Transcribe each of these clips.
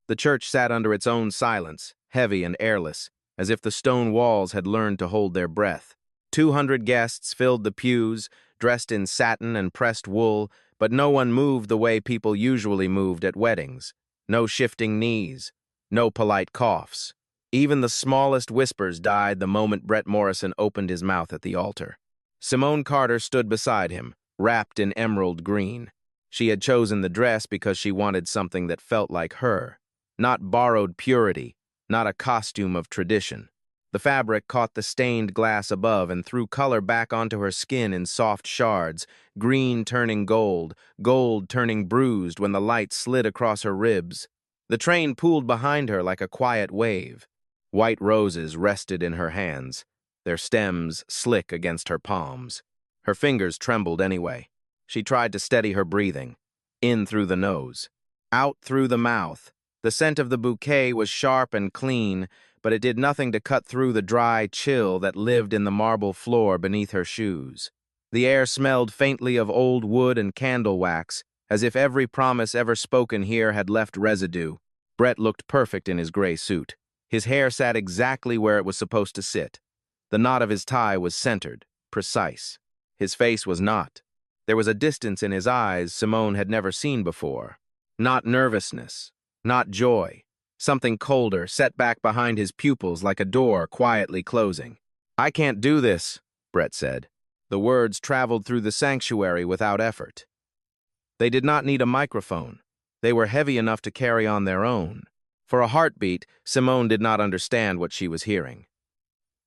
The church sat under its own silence, heavy and airless, as if the stone walls had learned to hold their breath. 200 guests filled the pews, dressed in satin and pressed wool, but no one moved the way people usually moved at weddings. No shifting knees, no polite coughs. Even the smallest whispers died the moment Brett Morrison opened his mouth at the altar. Simone Carter stood beside him, wrapped in emerald green. She had chosen the dress because she wanted something that felt like her. Not borrowed purity, not a costume of tradition. The fabric caught the stained glass above and threw color back onto her skin in soft shards, green turning gold, gold turning bruised when the light slid across her ribs. The train pooled behind her like a quiet wave. White roses rested in her hands, their stems slick against her palms. Her fingers trembled anyway. She tried to steady her breathing. In through the nose, out through the mouth. The scent of the bouquet was sharp and clean, but it did nothing to cut through the dry chill that lived in the marble floor beneath her shoes. The air smelled faintly of old wood and candle wax, as if every promise ever spoken here had left residue. Brett looked perfect in his gray suit. His hair sat exactly where it was supposed to sit. The knot of his tie was centered, precise. His face was not. There was a distance in his eyes Simone had never seen before. Not nervousness, not joy. Something colder, set back behind his pupils like a door quietly closing. "I can't do this," Brett said. The words traveled through the sanctuary without effort. They did not need a microphone. They were heavy enough to carry on their own. For a heartbeat, Simone did not understand what she was hearing.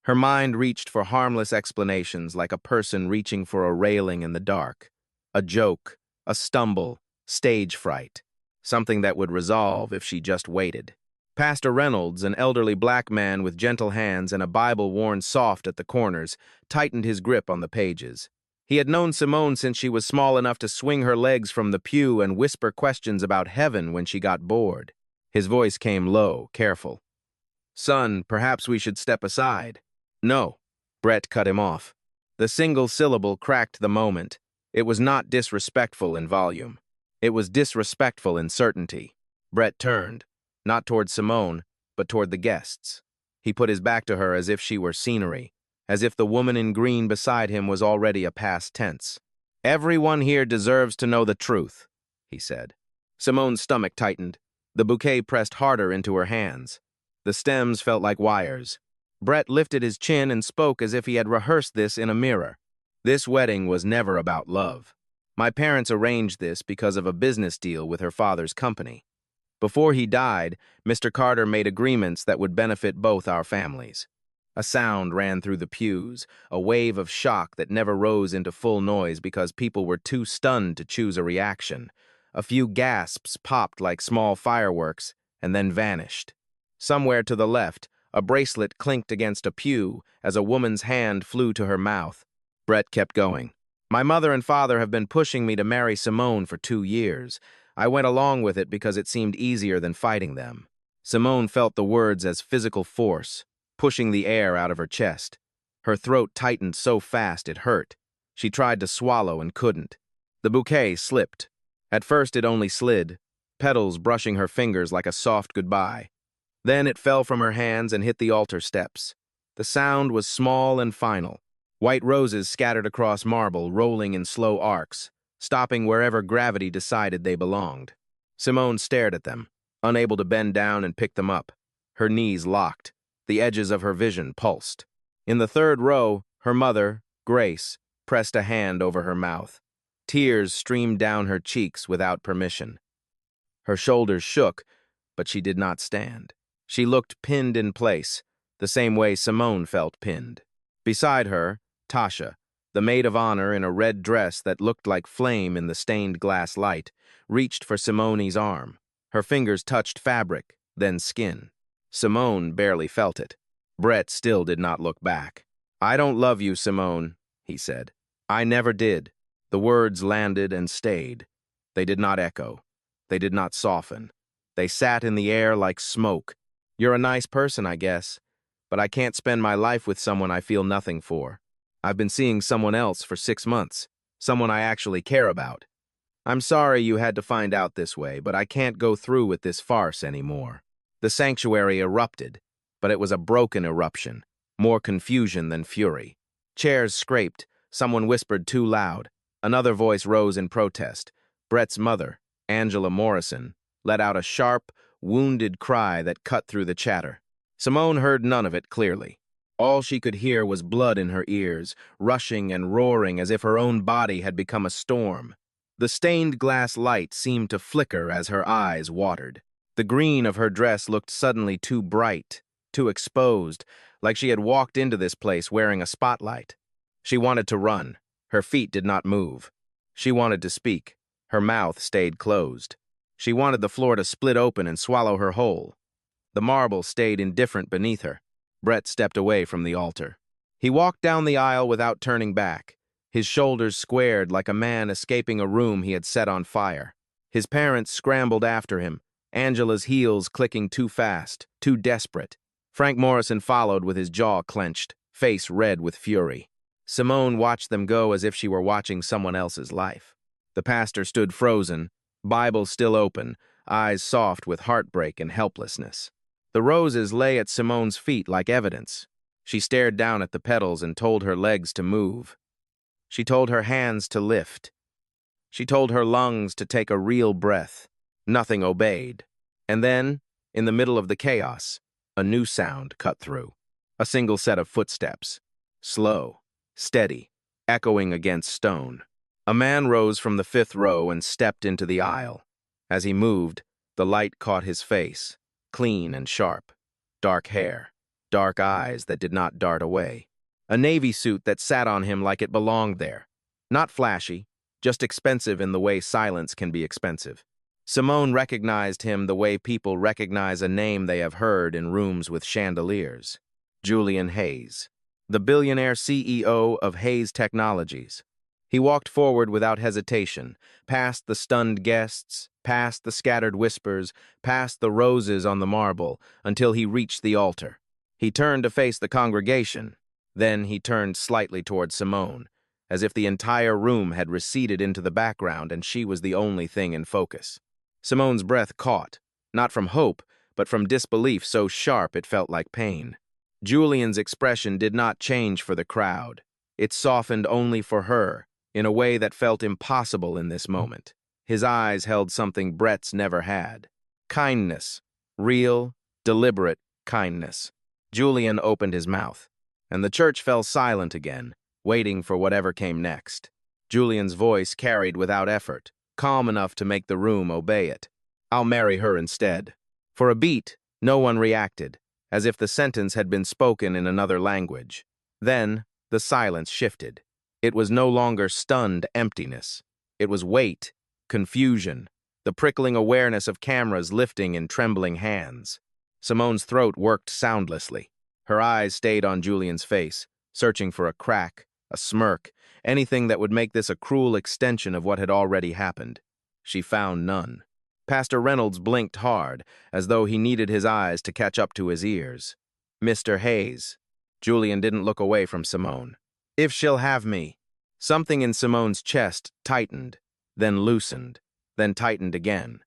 Her mind reached for harmless explanations like a person reaching for a railing in the dark. A joke, a stumble, stage fright. Something that would resolve if she just waited. Pastor Reynolds, an elderly black man with gentle hands and a Bible worn soft at the corners, tightened his grip on the pages. He had known Simone since she was small enough to swing her legs from the pew and whisper questions about heaven when she got bored. His voice came low, careful. "Son, perhaps we should step aside." "No," Brett cut him off. The single syllable cracked the moment. It was not disrespectful in volume. It was disrespectful in certainty. Brett turned, not toward Simone, but toward the guests. He put his back to her as if she were scenery, as if the woman in green beside him was already a past tense. "Everyone here deserves to know the truth," he said. Simone's stomach tightened. The bouquet pressed harder into her hands. The stems felt like wires. Brett lifted his chin and spoke as if he had rehearsed this in a mirror. "This wedding was never about love. My parents arranged this because of a business deal with her father's company. Before he died, Mr. Carter made agreements that would benefit both our families." A sound ran through the pews, a wave of shock that never rose into full noise because people were too stunned to choose a reaction. A few gasps popped like small fireworks and then vanished. Somewhere to the left, a bracelet clinked against a pew as a woman's hand flew to her mouth. Brett kept going. "My mother and father have been pushing me to marry Simone for 2 years. I went along with it because it seemed easier than fighting them." Simone felt the words as physical force, pushing the air out of her chest. Her throat tightened so fast it hurt. She tried to swallow and couldn't. The bouquet slipped. At first it only slid, petals brushing her fingers like a soft goodbye. Then it fell from her hands and hit the altar steps. The sound was small and final. White roses scattered across marble, rolling in slow arcs, stopping wherever gravity decided they belonged. Simone stared at them, unable to bend down and pick them up. Her knees locked. The edges of her vision pulsed. In the third row, her mother, Grace, pressed a hand over her mouth. Tears streamed down her cheeks without permission. Her shoulders shook, but she did not stand. She looked pinned in place, the same way Simone felt pinned. Beside her, Tasha, the maid of honor in a red dress that looked like flame in the stained glass light, reached for Simone's arm. Her fingers touched fabric, then skin. Simone barely felt it. Brett still did not look back. "I don't love you, Simone," he said. "I never did." The words landed and stayed. They did not echo. They did not soften. They sat in the air like smoke. "You're a nice person, I guess, but I can't spend my life with someone I feel nothing for. I've been seeing someone else for 6 months, someone I actually care about." I'm sorry you had to find out this way, but I can't go through with this farce anymore. The sanctuary erupted, but it was a broken eruption, more confusion than fury. Chairs scraped, someone whispered too loud. Another voice rose in protest. Brett's mother, Angela Morrison, let out a sharp, wounded cry that cut through the chatter. Simone heard none of it clearly. All she could hear was blood in her ears, rushing and roaring as if her own body had become a storm. The stained glass light seemed to flicker as her eyes watered. The green of her dress looked suddenly too bright, too exposed, like she had walked into this place wearing a spotlight. She wanted to run. Her feet did not move. She wanted to speak. Her mouth stayed closed. She wanted the floor to split open and swallow her whole. The marble stayed indifferent beneath her. Brett stepped away from the altar. He walked down the aisle without turning back, his shoulders squared like a man escaping a room he had set on fire. His parents scrambled after him, Angela's heels clicking too fast, too desperate. Frank Morrison followed with his jaw clenched, face red with fury. Simone watched them go as if she were watching someone else's life. The pastor stood frozen, Bible still open, eyes soft with heartbreak and helplessness. The roses lay at Simone's feet like evidence. She stared down at the petals and told her legs to move. She told her hands to lift. She told her lungs to take a real breath. Nothing obeyed. And then, in the middle of the chaos, a new sound cut through. A single set of footsteps. Slow, steady, echoing against stone. A man rose from the fifth row and stepped into the aisle. As he moved, the light caught his face, clean and sharp. Dark hair, dark eyes that did not dart away. A navy suit that sat on him like it belonged there. Not flashy, just expensive in the way silence can be expensive. Simone recognized him the way people recognize a name they have heard in rooms with chandeliers. Julian Hayes, the billionaire CEO of Hayes Technologies. He walked forward without hesitation, past the stunned guests, past the scattered whispers, past the roses on the marble, until he reached the altar. He turned to face the congregation. Then he turned slightly toward Simone, as if the entire room had receded into the background and she was the only thing in focus. Simone's breath caught, not from hope, but from disbelief so sharp it felt like pain. Julian's expression did not change for the crowd. It softened only for her, in a way that felt impossible in this moment. His eyes held something Brett's never had. Kindness. Real, deliberate kindness. Julian opened his mouth, and the church fell silent again, waiting for whatever came next. Julian's voice carried without effort, calm enough to make the room obey it. I'll marry her instead. For a beat, no one reacted, as if the sentence had been spoken in another language. Then, the silence shifted. It was no longer stunned emptiness. It was weight, confusion, the prickling awareness of cameras lifting in trembling hands. Simone's throat worked soundlessly. Her eyes stayed on Julian's face, searching for a crack, a smirk, anything that would make this a cruel extension of what had already happened. She found none. Pastor Reynolds blinked hard, as though he needed his eyes to catch up to his ears. Mr. Hayes. Julian didn't look away from Simone. If she'll have me. Something in Simone's chest tightened, then loosened, then tightened again.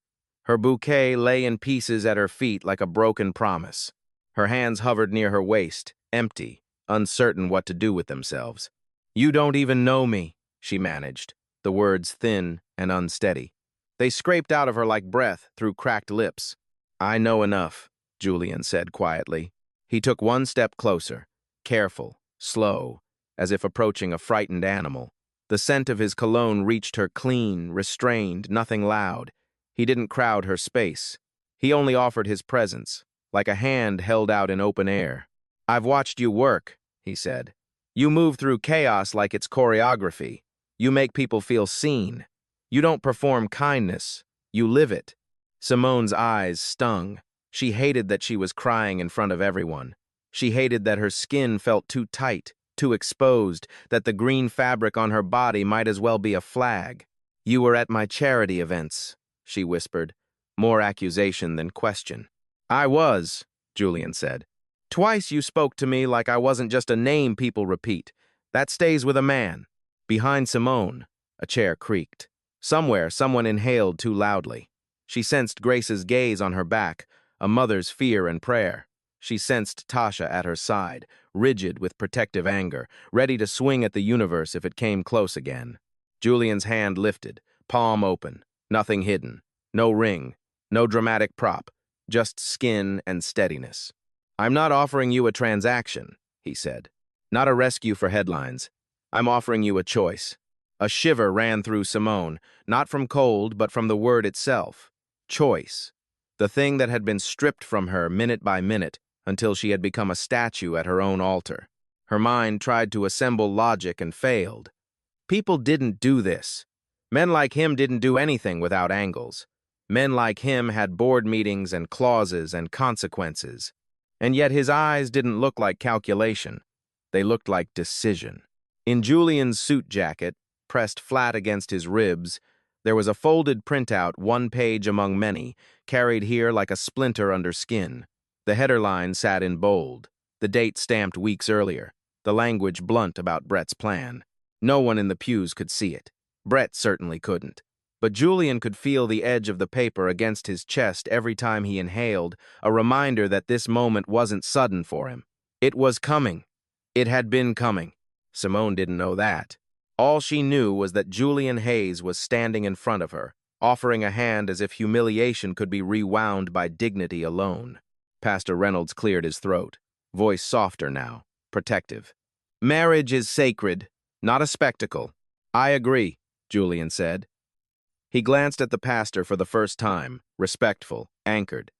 Her bouquet lay in pieces at her feet like a broken promise. Her hands hovered near her waist, empty, uncertain what to do with themselves. You don't even know me, she managed, the words thin and unsteady. They scraped out of her like breath through cracked lips. I know enough, Julian said quietly. He took one step closer, careful, slow, as if approaching a frightened animal. The scent of his cologne reached her clean, restrained, nothing loud. He didn't crowd her space. He only offered his presence, like a hand held out in open air. I've watched you work, he said. You move through chaos like it's choreography. You make people feel seen. You don't perform kindness. You live it. Simone's eyes stung. She hated that she was crying in front of everyone. She hated that her skin felt too tight, too exposed, that the green fabric on her body might as well be a flag. You were at my charity events, she whispered, more accusation than question. I was, Julian said. Twice you spoke to me like I wasn't just a name people repeat. That stays with a man. Behind Simone, a chair creaked. Somewhere, someone inhaled too loudly. She sensed Grace's gaze on her back, a mother's fear and prayer. She sensed Tasha at her side, rigid with protective anger, ready to swing at the universe if it came close again. Julian's hand lifted, palm open, nothing hidden, no ring, no dramatic prop, just skin and steadiness. "I'm not offering you a transaction," he said. "Not a rescue for headlines. I'm offering you a choice." A shiver ran through Simone, not from cold, but from the word itself. Choice. The thing that had been stripped from her minute by minute until she had become a statue at her own altar. Her mind tried to assemble logic and failed. People didn't do this. Men like him didn't do anything without angles. Men like him had board meetings and clauses and consequences. And yet his eyes didn't look like calculation. They looked like decision. In Julian's suit jacket, pressed flat against his ribs, there was a folded printout, one page among many, carried here like a splinter under skin. The header line sat in bold, the date stamped weeks earlier, the language blunt about Brett's plan. No one in the pews could see it. Brett certainly couldn't. But Julian could feel the edge of the paper against his chest every time he inhaled, a reminder that this moment wasn't sudden for him. It was coming. It had been coming. Simone didn't know that. All she knew was that Julian Hayes was standing in front of her, offering a hand as if humiliation could be rewound by dignity alone. Pastor Reynolds cleared his throat, voice softer now, protective. "Marriage is sacred, not a spectacle." "I agree," Julian said. He glanced at the pastor for the first time, respectful, anchored.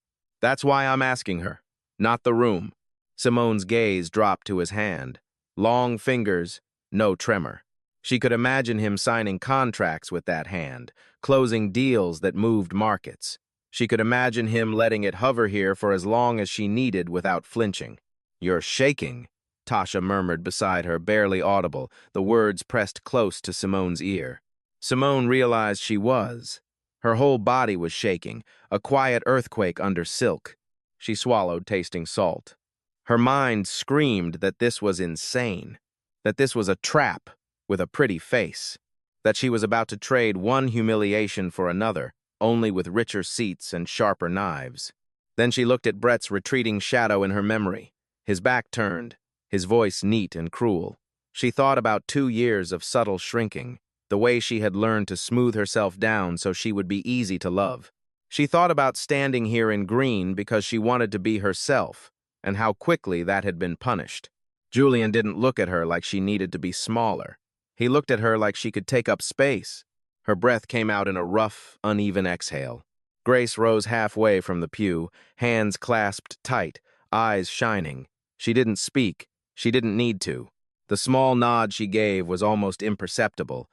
"That's why I'm asking her, not the room." Simone's gaze dropped to his hand. Long fingers, no tremor. She could imagine him signing contracts with that hand, closing deals that moved markets. She could imagine him letting it hover here for as long as she needed without flinching. "You're shaking," Tasha murmured beside her, barely audible, the words pressed close to Simone's ear. Simone realized she was. Her whole body was shaking, a quiet earthquake under silk. She swallowed, tasting salt. Her mind screamed that this was insane, that this was a trap with a pretty face, that she was about to trade one humiliation for another, only with richer seats and sharper knives. Then she looked at Brett's retreating shadow in her memory, his back turned, his voice neat and cruel. She thought about 2 years of subtle shrinking, the way she had learned to smooth herself down so she would be easy to love. She thought about standing here in green because she wanted to be herself, and how quickly that had been punished. Julian didn't look at her like she needed to be smaller. He looked at her like she could take up space. Her breath came out in a rough, uneven exhale. Grace rose halfway from the pew, hands clasped tight, eyes shining. She didn't speak. She didn't need to. The small nod she gave was almost imperceptible,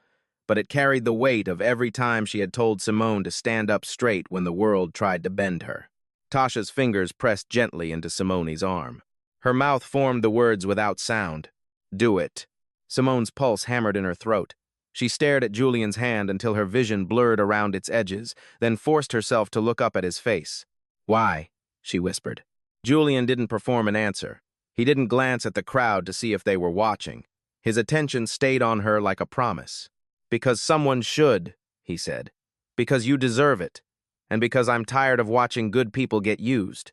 but it carried the weight of every time she had told Simone to stand up straight when the world tried to bend her. Tasha's fingers pressed gently into Simone's arm. Her mouth formed the words without sound. "Do it." Simone's pulse hammered in her throat. She stared at Julian's hand until her vision blurred around its edges, then forced herself to look up at his face. "Why?" she whispered. Julian didn't perform an answer. He didn't glance at the crowd to see if they were watching. His attention stayed on her like a promise. "Because someone should," he said. "Because you deserve it. And because I'm tired of watching good people get used."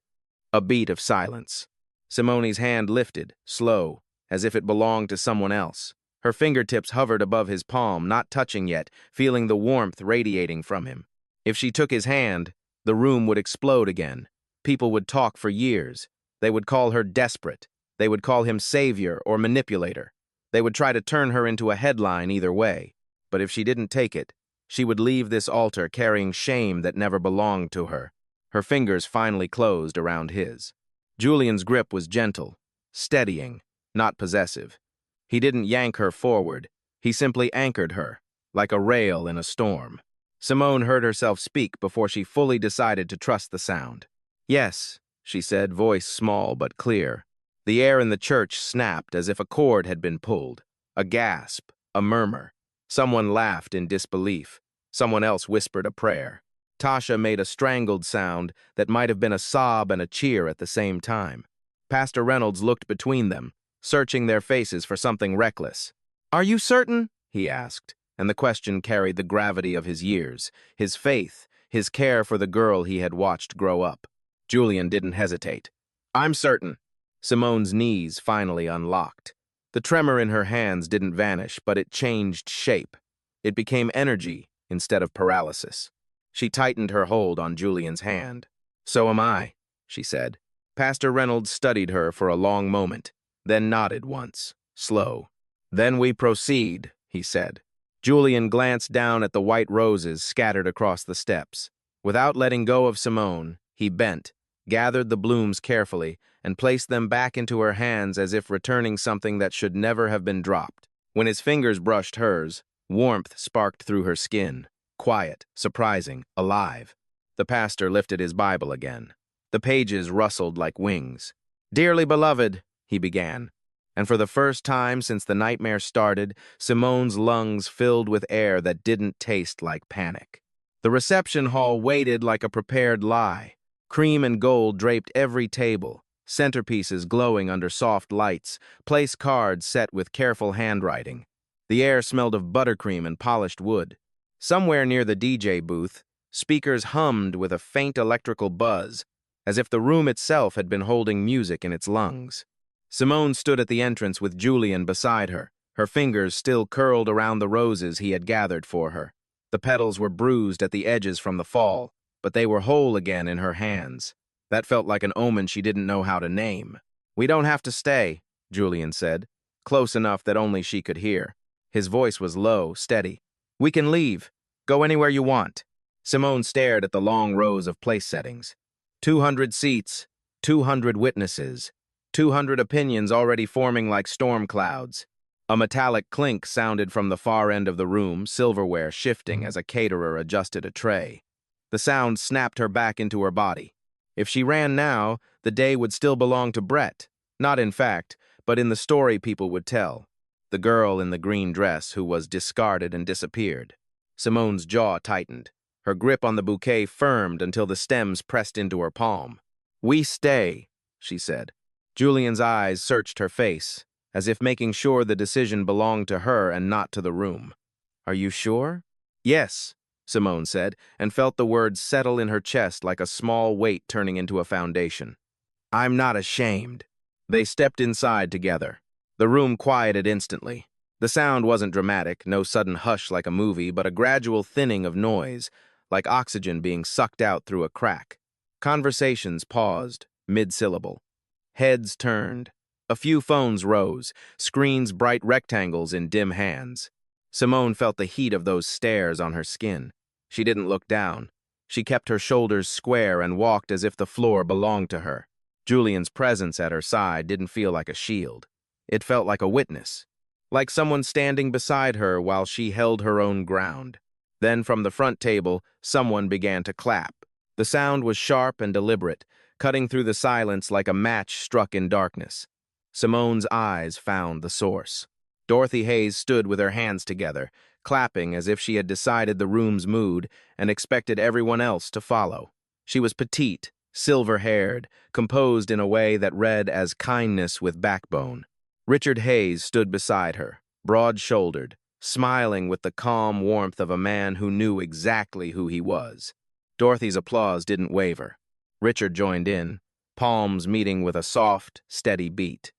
A beat of silence. Simone's hand lifted, slow, as if it belonged to someone else. Her fingertips hovered above his palm, not touching yet, feeling the warmth radiating from him. If she took his hand, the room would explode again. People would talk for years. They would call her desperate. They would call him savior or manipulator. They would try to turn her into a headline either way. But if she didn't take it, she would leave this altar carrying shame that never belonged to her. Her fingers finally closed around his. Julian's grip was gentle, steadying, not possessive. He didn't yank her forward. He simply anchored her, like a rail in a storm. Simone heard herself speak before she fully decided to trust the sound. "Yes," she said, voice small but clear. The air in the church snapped as if a cord had been pulled. A gasp, a murmur. Someone laughed in disbelief. Someone else whispered a prayer. Tasha made a strangled sound that might have been a sob and a cheer at the same time. Pastor Reynolds looked between them, searching their faces for something reckless. "Are you certain?" he asked. and the question carried the gravity of his years, his faith, his care for the girl he had watched grow up. Julian didn't hesitate. "I'm certain." Simone's knees finally unlocked. The tremor in her hands didn't vanish, but it changed shape. It became energy instead of paralysis. She tightened her hold on Julian's hand. "So am I," she said. Pastor Reynolds studied her for a long moment, then nodded once, slow. "Then we proceed," he said. Julian glanced down at the white roses scattered across the steps. Without letting go of Simone, he bent, gathered the blooms carefully, and placed them back into her hands as if returning something that should never have been dropped. When his fingers brushed hers, warmth sparked through her skin, quiet, surprising, alive. The pastor lifted his Bible again. The pages rustled like wings. "Dearly beloved," he began, and for the first time since the nightmare started, Simone's lungs filled with air that didn't taste like panic. The reception hall waited like a prepared lie. Cream and gold draped every table, centerpieces glowing under soft lights, place cards set with careful handwriting. The air smelled of buttercream and polished wood. Somewhere near the DJ booth, speakers hummed with a faint electrical buzz, as if the room itself had been holding music in its lungs. Simone stood at the entrance with Julian beside her, her fingers still curled around the roses he had gathered for her. The petals were bruised at the edges from the fall, but they were whole again in her hands. That felt like an omen she didn't know how to name. "We don't have to stay," Julian said, close enough that only she could hear. His voice was low, steady. "We can leave. Go anywhere you want." Simone stared at the long rows of place settings. 200 seats, 200 witnesses, 200 opinions already forming like storm clouds. A metallic clink sounded from the far end of the room, silverware shifting as a caterer adjusted a tray. The sound snapped her back into her body. If she ran now, the day would still belong to Brett. Not in fact, but in the story people would tell. The girl in the green dress who was discarded and disappeared. Simone's jaw tightened. Her grip on the bouquet firmed until the stems pressed into her palm. "We stay," she said. Julian's eyes searched her face, as if making sure the decision belonged to her and not to the room. "Are you sure?" "Yes," Simone said, and felt the words settle in her chest like a small weight turning into a foundation. "I'm not ashamed." They stepped inside together. The room quieted instantly. The sound wasn't dramatic, no sudden hush like a movie, but a gradual thinning of noise, like oxygen being sucked out through a crack. Conversations paused, mid-syllable. Heads turned. A few phones rose, screens bright rectangles in dim hands. Simone felt the heat of those stares on her skin. She didn't look down. She kept her shoulders square and walked as if the floor belonged to her. Julian's presence at her side didn't feel like a shield. It felt like a witness, like someone standing beside her while she held her own ground. Then from the front table, someone began to clap. The sound was sharp and deliberate, cutting through the silence like a match struck in darkness. Simone's eyes found the source. Dorothy Hayes stood with her hands together, clapping as if she had decided the room's mood and expected everyone else to follow. She was petite, silver-haired, composed in a way that read as kindness with backbone. Richard Hayes stood beside her, broad-shouldered, smiling with the calm warmth of a man who knew exactly who he was. Dorothy's applause didn't waver. Richard joined in, palms meeting with a soft, steady beat.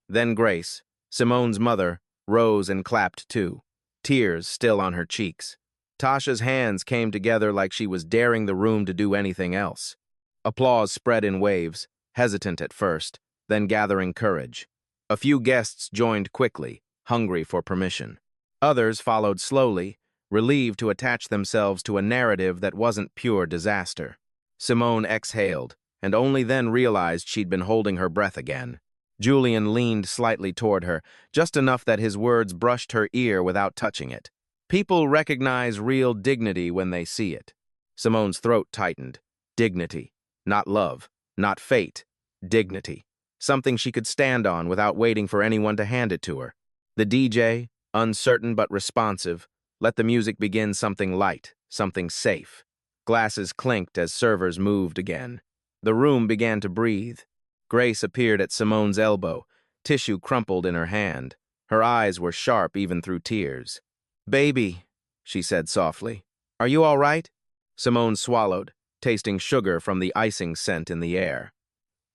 Then Grace, Simone's mother, rose and clapped too, tears still on her cheeks. Tasha's hands came together like she was daring the room to do anything else. Applause spread in waves, hesitant at first, then gathering courage. A few guests joined quickly, hungry for permission. Others followed slowly, relieved to attach themselves to a narrative that wasn't pure disaster. Simone exhaled, and only then realized she'd been holding her breath again. Julian leaned slightly toward her, just enough that his words brushed her ear without touching it. People recognize real dignity when they see it. Simone's throat tightened. Dignity. Not love. Not fate. Dignity. Something she could stand on without waiting for anyone to hand it to her. The DJ, uncertain but responsive, let the music begin something light, something safe. Glasses clinked as servers moved again. The room began to breathe. Grace appeared at Simone's elbow, tissue crumpled in her hand. Her eyes were sharp even through tears. Baby, she said softly. Are you all right? Simone swallowed, tasting sugar from the icing scent in the air.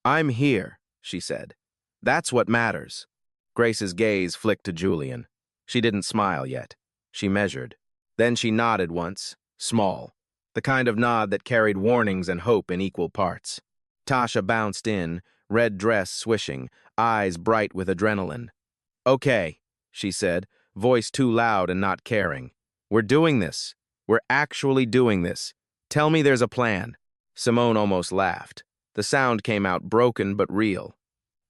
I'm here, she said. That's what matters. Grace's gaze flicked to Julian. She didn't smile yet. She measured. Then she nodded once, small, the kind of nod that carried warnings and hope in equal parts. Tasha bounced in, red dress swishing, eyes bright with adrenaline. Okay, she said, voice too loud and not caring. We're doing this. We're actually doing this. Tell me there's a plan. Simone almost laughed. The sound came out broken but real.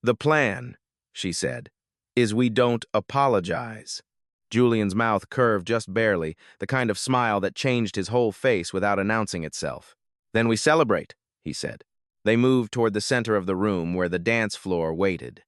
The plan, she said, is we don't apologize. Julian's mouth curved just barely, the kind of smile that changed his whole face without announcing itself. Then we celebrate, he said. They moved toward the center of the room where the dance floor waited.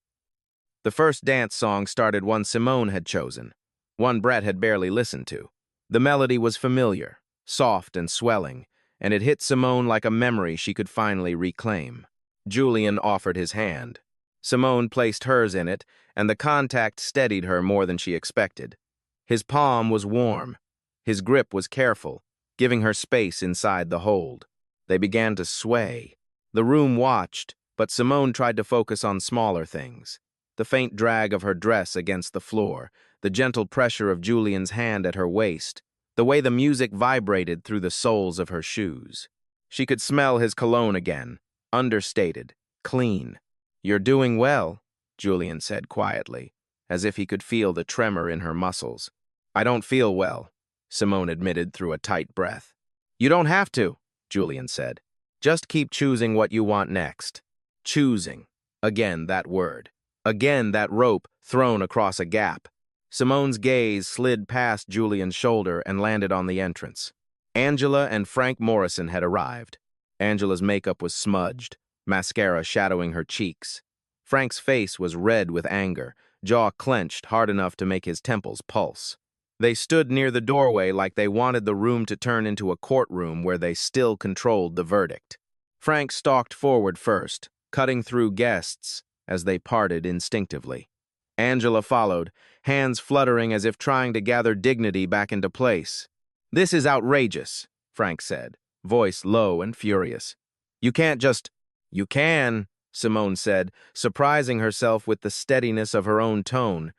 The first dance song started one Simone had chosen, one Brett had barely listened to. The melody was familiar, soft and swelling, and it hit Simone like a memory she could finally reclaim. Julian offered his hand. Simone placed hers in it, and the contact steadied her more than she expected. His palm was warm. His grip was careful, giving her space inside the hold. They began to sway. The room watched, but Simone tried to focus on smaller things. The faint drag of her dress against the floor, the gentle pressure of Julian's hand at her waist, the way the music vibrated through the soles of her shoes. She could smell his cologne again, understated, clean. You're doing well, Julian said quietly, as if he could feel the tremor in her muscles. I don't feel well, Simone admitted through a tight breath. You don't have to, Julian said. Just keep choosing what you want next. Choosing. Again, that word. Again, that rope thrown across a gap. Simone's gaze slid past Julian's shoulder and landed on the entrance. Angela and Frank Morrison had arrived. Angela's makeup was smudged, mascara shadowing her cheeks. Frank's face was red with anger, jaw clenched hard enough to make his temples pulse. They stood near the doorway like they wanted the room to turn into a courtroom where they still controlled the verdict. Frank stalked forward first, cutting through guests as they parted instinctively. Angela followed, hands fluttering as if trying to gather dignity back into place. This is outrageous, Frank said, voice low and furious. You can't just... You can, Simone said, surprising herself with the steadiness of her own tone.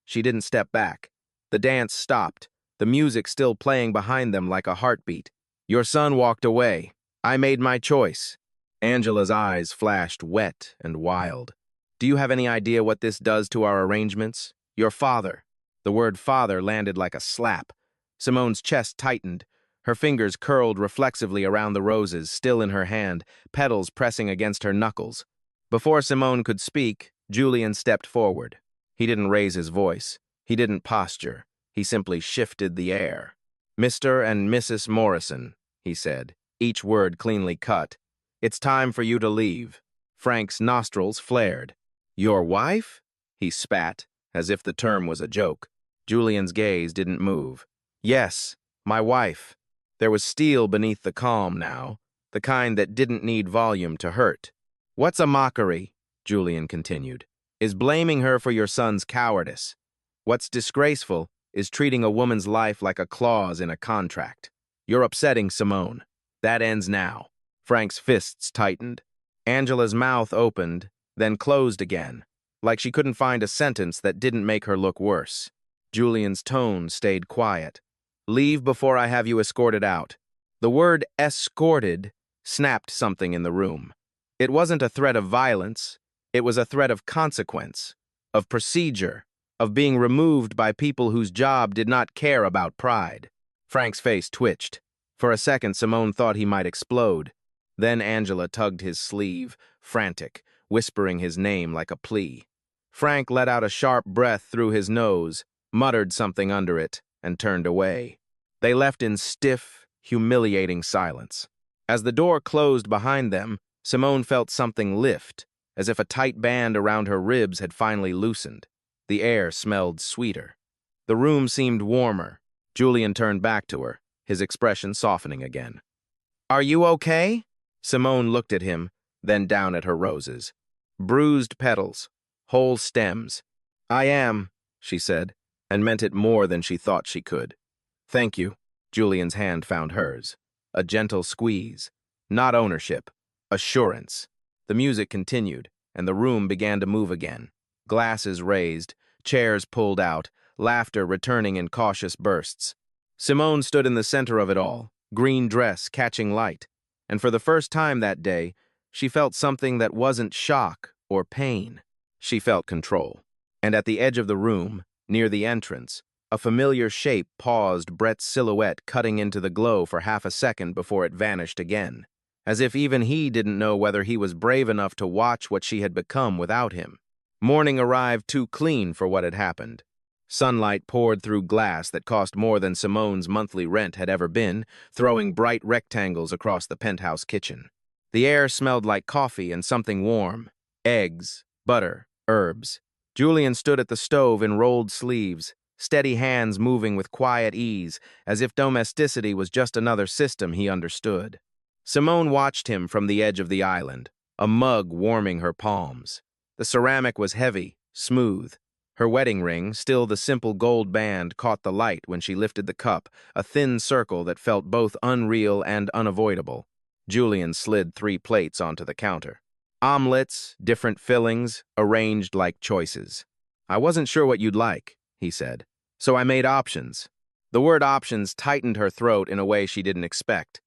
She didn't step back. The dance stopped, the music still playing behind them like a heartbeat. Your son walked away. I made my choice. Angela's eyes flashed wet and wild. Do you have any idea what this does to our arrangements? Your father. The word father landed like a slap. Simone's chest tightened. Her fingers curled reflexively around the roses, still in her hand, petals pressing against her knuckles. Before Simone could speak, Julian stepped forward. He didn't raise his voice. He didn't posture. He simply shifted the air. Mr. and Mrs. Morrison, he said, each word cleanly cut. It's time for you to leave. Frank's nostrils flared. Your wife? He spat, as if the term was a joke. Julian's gaze didn't move. Yes, my wife. There was steel beneath the calm now, the kind that didn't need volume to hurt. What's a mockery, Julian continued, is blaming her for your son's cowardice. What's disgraceful is treating a woman's life like a clause in a contract. You're upsetting Simone. That ends now. Frank's fists tightened. Angela's mouth opened, then closed again, like she couldn't find a sentence that didn't make her look worse. Julian's tone stayed quiet. Leave before I have you escorted out. The word escorted snapped something in the room. It wasn't a threat of violence. It was a threat of consequence, of procedure, of being removed by people whose job did not care about pride. Frank's face twitched. For a second, Simone thought he might explode. Then Angela tugged his sleeve, frantic, whispering his name like a plea. Frank let out a sharp breath through his nose, muttered something under it, and turned away. They left in stiff, humiliating silence. As the door closed behind them, Simone felt something lift, as if a tight band around her ribs had finally loosened. The air smelled sweeter. The room seemed warmer. Julian turned back to her, his expression softening again. Are you okay? Simone looked at him, then down at her roses. Bruised petals, whole stems. I am, she said, and meant it more than she thought she could. Thank you. Julian's hand found hers. A gentle squeeze. Not ownership. Assurance. The music continued, and the room began to move again. Glasses raised, chairs pulled out, laughter returning in cautious bursts. Simone stood in the center of it all, green dress catching light, and for the first time that day, she felt something that wasn't shock or pain. She felt control. And at the edge of the room, near the entrance, a familiar shape paused Brett's silhouette cutting into the glow for half a second before it vanished again, as if even he didn't know whether he was brave enough to watch what she had become without him. Morning arrived too clean for what had happened. Sunlight poured through glass that cost more than Simone's monthly rent had ever been, throwing bright rectangles across the penthouse kitchen. The air smelled like coffee and something warm. Eggs, butter, herbs. Julian stood at the stove in rolled sleeves, steady hands moving with quiet ease, as if domesticity was just another system he understood. Simone watched him from the edge of the island, a mug warming her palms. The ceramic was heavy, smooth. Her wedding ring, still the simple gold band, caught the light when she lifted the cup, a thin circle that felt both unreal and unavoidable. Julian slid 3 plates onto the counter. Omelets, different fillings, arranged like choices. I wasn't sure what you'd like, he said, so I made options. The word options tightened her throat in a way she didn't expect.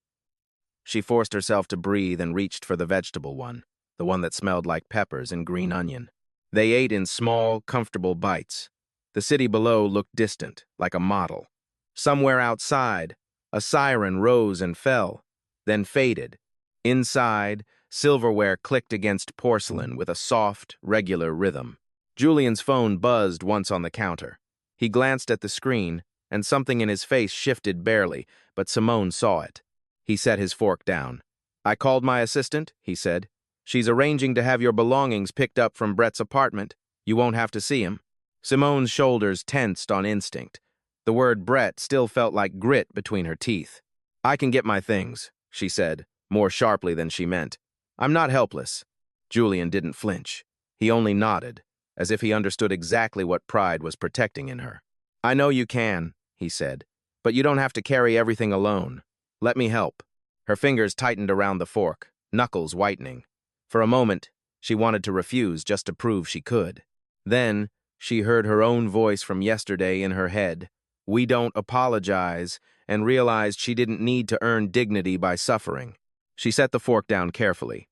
She forced herself to breathe and reached for the vegetable one, the one that smelled like peppers and green onion. They ate in small, comfortable bites. The city below looked distant, like a model. Somewhere outside, a siren rose and fell, then faded. Inside, silverware clicked against porcelain with a soft, regular rhythm. Julian's phone buzzed once on the counter. He glanced at the screen, and something in his face shifted barely, but Simone saw it. He set his fork down. I called my assistant, he said. She's arranging to have your belongings picked up from Brett's apartment. You won't have to see him. Simone's shoulders tensed on instinct. The word Brett still felt like grit between her teeth. I can get my things, she said, more sharply than she meant. I'm not helpless. Julian didn't flinch. He only nodded, as if he understood exactly what pride was protecting in her. I know you can, he said, but you don't have to carry everything alone. Let me help. Her fingers tightened around the fork, knuckles whitening. For a moment, she wanted to refuse just to prove she could. Then, she heard her own voice from yesterday in her head. We don't apologize, and realized she didn't need to earn dignity by suffering. She set the fork down carefully.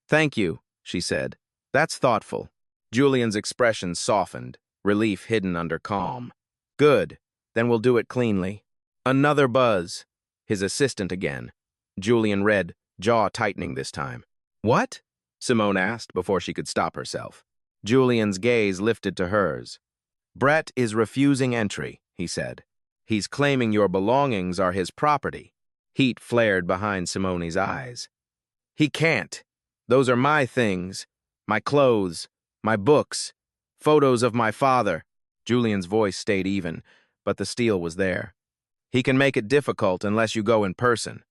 Thank you, she said. That's thoughtful. Julian's expression softened, relief hidden under calm. Good, then we'll do it cleanly. Another buzz. His assistant again. Julian read, jaw tightening this time. What? Simone asked before she could stop herself. Julian's gaze lifted to hers. Brett is refusing entry, he said. He's claiming your belongings are his property. Heat flared behind Simone's eyes. He can't. Those are my things. My clothes. My books. Photos of my father. Julian's voice stayed even, but the steel was there. He can make it difficult unless you go in person.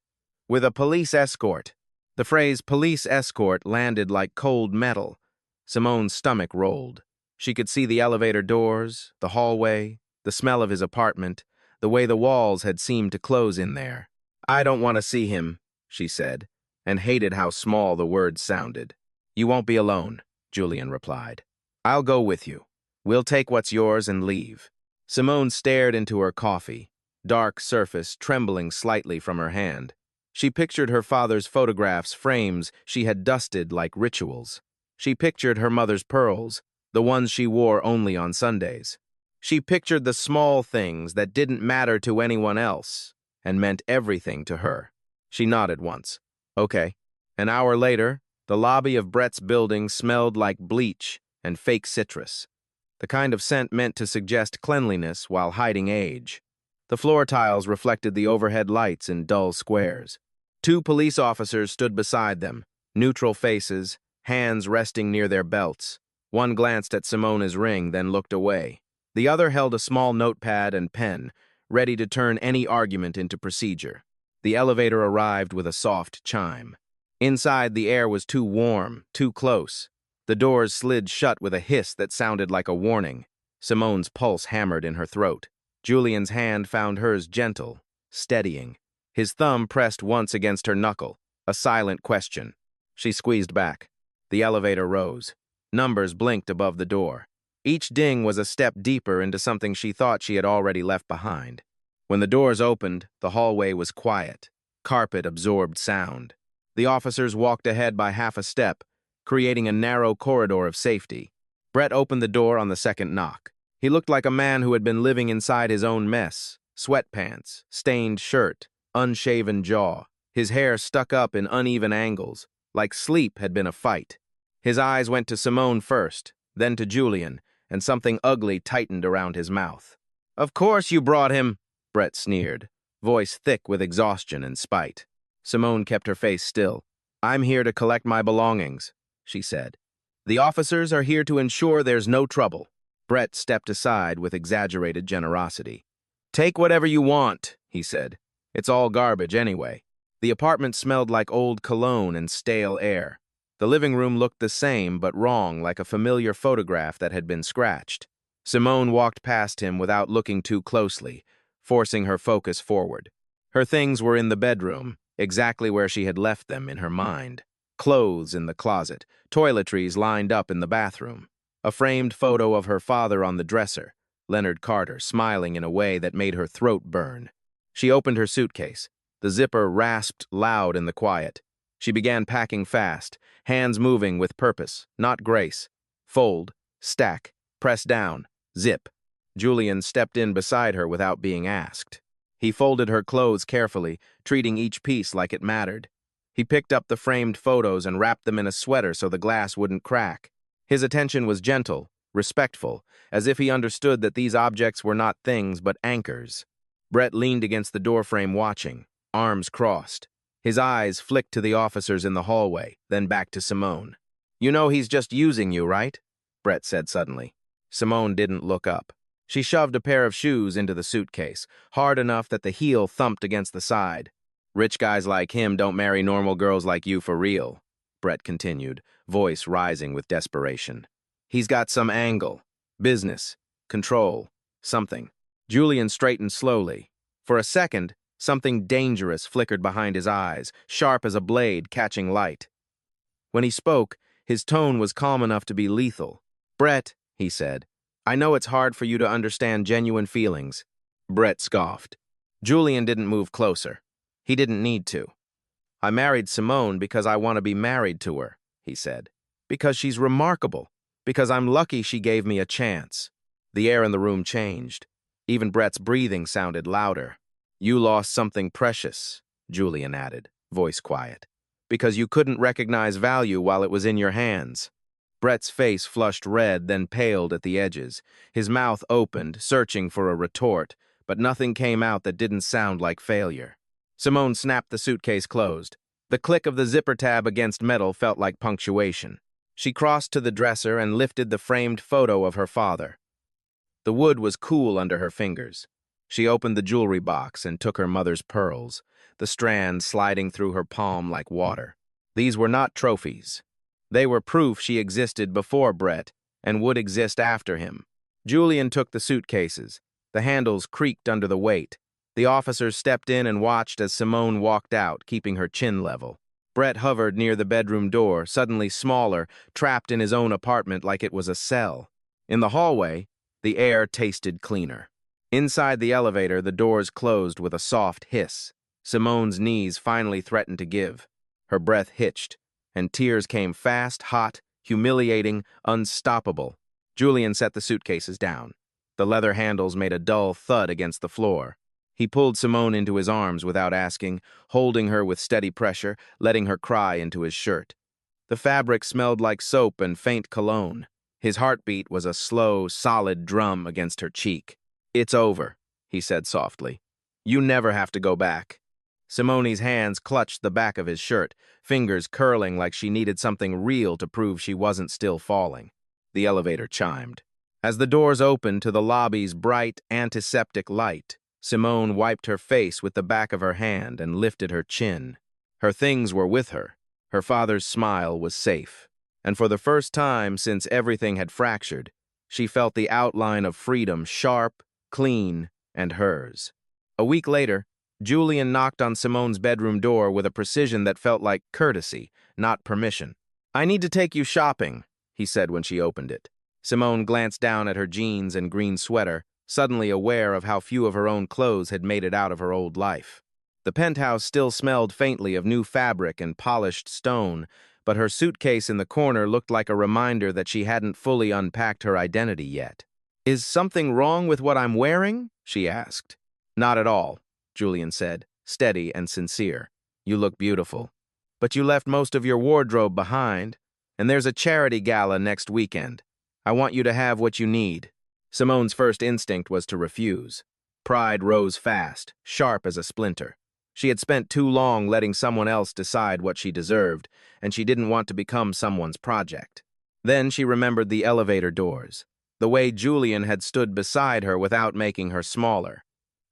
With a police escort. The phrase police escort landed like cold metal. Simone's stomach rolled. She could see the elevator doors, the hallway, the smell of his apartment, the way the walls had seemed to close in there. I don't want to see him, she said, and hated how small the words sounded. You won't be alone, Julian replied. I'll go with you. We'll take what's yours and leave. Simone stared into her coffee, dark surface trembling slightly from her hand. She pictured her father's photographs, frames she had dusted like rituals. She pictured her mother's pearls, the ones she wore only on Sundays. She pictured the small things that didn't matter to anyone else and meant everything to her. She nodded once. Okay. An hour later, the lobby of Brett's building smelled like bleach and fake citrus, the kind of scent meant to suggest cleanliness while hiding age. The floor tiles reflected the overhead lights in dull squares. 2 police officers stood beside them, neutral faces, hands resting near their belts. One glanced at Simone's ring, then looked away. The other held a small notepad and pen, ready to turn any argument into procedure. The elevator arrived with a soft chime. Inside, the air was too warm, too close. The doors slid shut with a hiss that sounded like a warning. Simone's pulse hammered in her throat. Julian's hand found hers gentle, steadying. His thumb pressed once against her knuckle, a silent question. She squeezed back. The elevator rose. Numbers blinked above the door. Each ding was a step deeper into something she thought she had already left behind. When the doors opened, the hallway was quiet. Carpet absorbed sound. The officers walked ahead by half a step, creating a narrow corridor of safety. Brett opened the door on the second knock. He looked like a man who had been living inside his own mess. Sweatpants, stained shirt, unshaven jaw. His hair stuck up in uneven angles, like sleep had been a fight. His eyes went to Simone first, then to Julian, and something ugly tightened around his mouth. "Of course you brought him," Brett sneered, voice thick with exhaustion and spite. Simone kept her face still. "I'm here to collect my belongings," she said. "The officers are here to ensure there's no trouble." Brett stepped aside with exaggerated generosity. "Take whatever you want," he said. "It's all garbage anyway." The apartment smelled like old cologne and stale air. The living room looked the same but wrong, like a familiar photograph that had been scratched. Simone walked past him without looking too closely, forcing her focus forward. Her things were in the bedroom, exactly where she had left them in her mind. Clothes in the closet, toiletries lined up in the bathroom. A framed photo of her father on the dresser, Leonard Carter, smiling in a way that made her throat burn. She opened her suitcase. The zipper rasped loud in the quiet. She began packing fast, hands moving with purpose, not grace. Fold, stack, press down, zip. Julian stepped in beside her without being asked. He folded her clothes carefully, treating each piece like it mattered. He picked up the framed photos and wrapped them in a sweater so the glass wouldn't crack. His attention was gentle, respectful, as if he understood that these objects were not things but anchors. Brett leaned against the doorframe watching, arms crossed. His eyes flicked to the officers in the hallway, then back to Simone. "You know he's just using you, right?" Brett said suddenly. Simone didn't look up. She shoved a pair of shoes into the suitcase, hard enough that the heel thumped against the side. "Rich guys like him don't marry normal girls like you for real," Brett continued, voice rising with desperation. "He's got some angle, business, control, something." Julian straightened slowly. For a second, something dangerous flickered behind his eyes, sharp as a blade catching light. When he spoke, his tone was calm enough to be lethal. "Brett," he said, "I know it's hard for you to understand genuine feelings." Brett scoffed. Julian didn't move closer. He didn't need to. "I married Simone because I want to be married to her," he said. "Because she's remarkable. Because I'm lucky she gave me a chance." The air in the room changed. Even Brett's breathing sounded louder. "You lost something precious," Julian added, voice quiet. "Because you couldn't recognize value while it was in your hands." Brett's face flushed red, then paled at the edges. His mouth opened, searching for a retort, but nothing came out that didn't sound like failure. Simone snapped the suitcase closed. The click of the zipper tab against metal felt like punctuation. She crossed to the dresser and lifted the framed photo of her father. The wood was cool under her fingers. She opened the jewelry box and took her mother's pearls, the strands sliding through her palm like water. These were not trophies. They were proof she existed before Brett and would exist after him. Julian took the suitcases. The handles creaked under the weight. The officers stepped in and watched as Simone walked out, keeping her chin level. Brett hovered near the bedroom door, suddenly smaller, trapped in his own apartment like it was a cell. In the hallway, the air tasted cleaner. Inside the elevator, the doors closed with a soft hiss. Simone's knees finally threatened to give. Her breath hitched, and tears came fast, hot, humiliating, unstoppable. Julian set the suitcases down. The leather handles made a dull thud against the floor. He pulled Simone into his arms without asking, holding her with steady pressure, letting her cry into his shirt. The fabric smelled like soap and faint cologne. His heartbeat was a slow, solid drum against her cheek. "It's over," he said softly. "You never have to go back." Simone's hands clutched the back of his shirt, fingers curling like she needed something real to prove she wasn't still falling. The elevator chimed. As the doors opened to the lobby's bright, antiseptic light, Simone wiped her face with the back of her hand and lifted her chin. Her things were with her. Her father's smile was safe. And for the first time since everything had fractured, she felt the outline of freedom sharp, clean, and hers. A week later, Julian knocked on Simone's bedroom door with a precision that felt like courtesy, not permission. "I need to take you shopping," he said when she opened it. Simone glanced down at her jeans and green sweater, suddenly aware of how few of her own clothes had made it out of her old life. The penthouse still smelled faintly of new fabric and polished stone, but her suitcase in the corner looked like a reminder that she hadn't fully unpacked her identity yet. "Is something wrong with what I'm wearing?" she asked. "Not at all," Julian said, steady and sincere. "You look beautiful. But you left most of your wardrobe behind, and there's a charity gala next weekend. I want you to have what you need." Simone's first instinct was to refuse. Pride rose fast, sharp as a splinter. She had spent too long letting someone else decide what she deserved, and she didn't want to become someone's project. Then she remembered the elevator doors, the way Julian had stood beside her without making her smaller.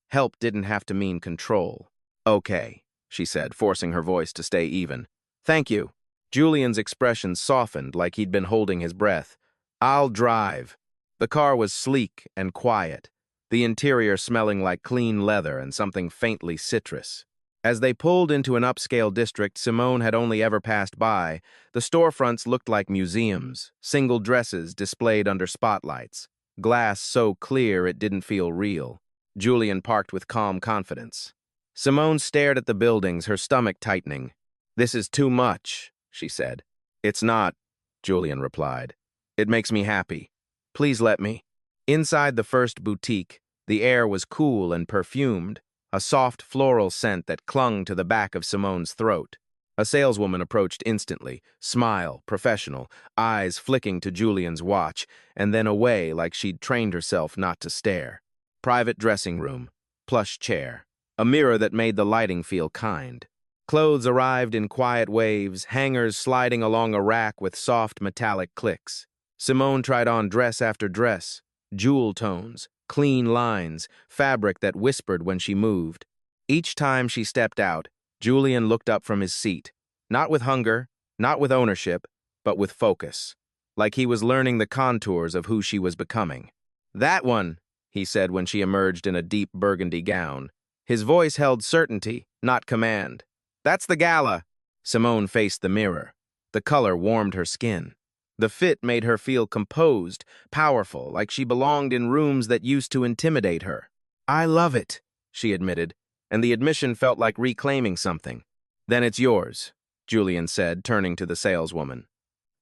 Help didn't have to mean control. "Okay," she said, forcing her voice to stay even. "Thank you." Julian's expression softened like he'd been holding his breath. "I'll drive." The car was sleek and quiet, the interior smelling like clean leather and something faintly citrus. As they pulled into an upscale district Simone had only ever passed by, the storefronts looked like museums, single dresses displayed under spotlights, glass so clear it didn't feel real. Julian parked with calm confidence. Simone stared at the buildings, her stomach tightening. "This is too much," she said. "It's not," Julian replied. "It makes me happy. Please let me." Inside the first boutique, the air was cool and perfumed, a soft floral scent that clung to the back of Simone's throat. A saleswoman approached instantly, smile, professional, eyes flicking to Julian's watch, and then away like she'd trained herself not to stare. Private dressing room, plush chair, a mirror that made the lighting feel kind. Clothes arrived in quiet waves, hangers sliding along a rack with soft metallic clicks. Simone tried on dress after dress, jewel tones, clean lines, fabric that whispered when she moved. Each time she stepped out, Julian looked up from his seat, not with hunger, not with ownership, but with focus, like he was learning the contours of who she was becoming. "That one," he said when she emerged in a deep burgundy gown. His voice held certainty, not command. "That's the gala." Simone faced the mirror. The color warmed her skin. The fit made her feel composed, powerful, like she belonged in rooms that used to intimidate her. "I love it," she admitted, and the admission felt like reclaiming something. "Then it's yours," Julian said, turning to the saleswoman.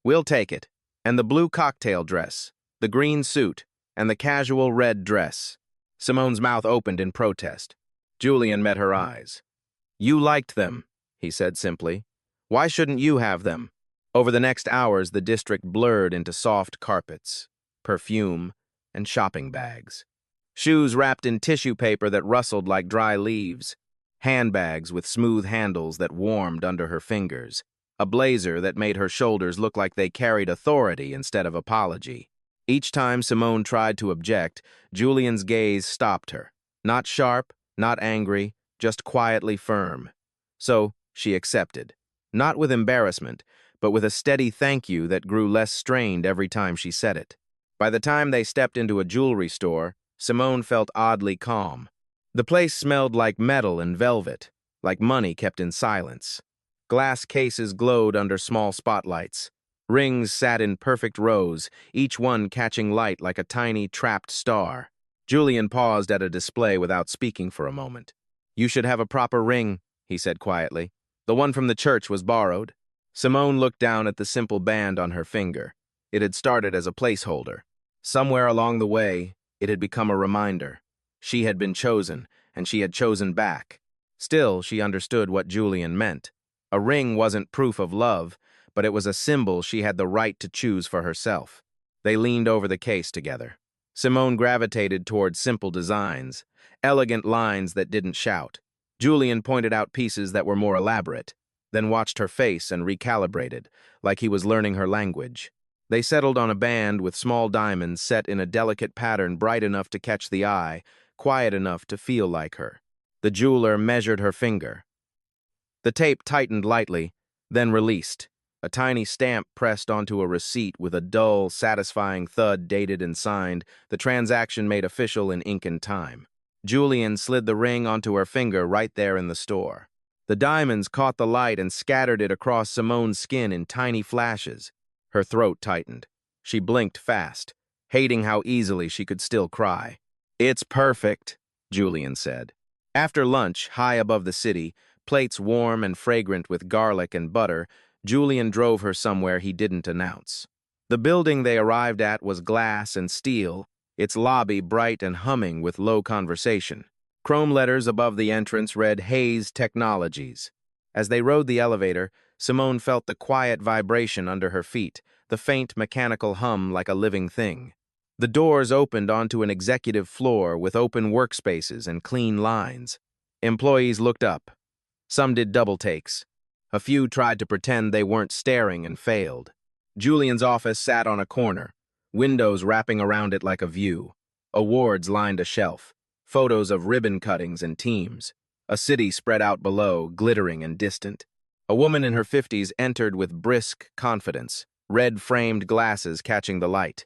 "We'll take it. And the blue cocktail dress, the green suit, and the casual red dress." Simone's mouth opened in protest. Julian met her eyes. "You liked them," he said simply. "Why shouldn't you have them?" Over the next hours, the district blurred into soft carpets, perfume, and shopping bags. Shoes wrapped in tissue paper that rustled like dry leaves. Handbags with smooth handles that warmed under her fingers. A blazer that made her shoulders look like they carried authority instead of apology. Each time Simone tried to object, Julian's gaze stopped her. Not sharp, not angry, just quietly firm. So she accepted. Not with embarrassment, but with a steady thank you that grew less strained every time she said it. By the time they stepped into a jewelry store, Simone felt oddly calm. The place smelled like metal and velvet, like money kept in silence. Glass cases glowed under small spotlights. Rings sat in perfect rows, each one catching light like a tiny trapped star. Julian paused at a display without speaking for a moment. "You should have a proper ring," he said quietly. "The one from the church was borrowed." Simone looked down at the simple band on her finger. It had started as a placeholder. Somewhere along the way, it had become a reminder. She had been chosen, and she had chosen back. Still, she understood what Julian meant. A ring wasn't proof of love, but it was a symbol she had the right to choose for herself. They leaned over the case together. Simone gravitated toward simple designs, elegant lines that didn't shout. Julian pointed out pieces that were more elaborate, then watched her face and recalibrated, like he was learning her language. They settled on a band with small diamonds set in a delicate pattern bright enough to catch the eye, quiet enough to feel like her. The jeweler measured her finger. The tape tightened lightly, then released. A tiny stamp pressed onto a receipt with a dull, satisfying thud dated and signed, the transaction made official in ink and time. Julian slid the ring onto her finger right there in the store. The diamonds caught the light and scattered it across Simone's skin in tiny flashes. Her throat tightened. She blinked fast, hating how easily she could still cry. "It's perfect," Julian said. After lunch, high above the city, plates warm and fragrant with garlic and butter, Julian drove her somewhere he didn't announce. The building they arrived at was glass and steel, its lobby bright and humming with low conversation. Chrome letters above the entrance read Hayes Technologies. As they rode the elevator, Simone felt the quiet vibration under her feet, the faint mechanical hum like a living thing. The doors opened onto an executive floor with open workspaces and clean lines. Employees looked up. Some did double takes. A few tried to pretend they weren't staring and failed. Julian's office sat on a corner, windows wrapping around it like a view. Awards lined a shelf, photos of ribbon cuttings and teams. A city spread out below, glittering and distant. A woman in her 50s entered with brisk confidence, red-framed glasses catching the light.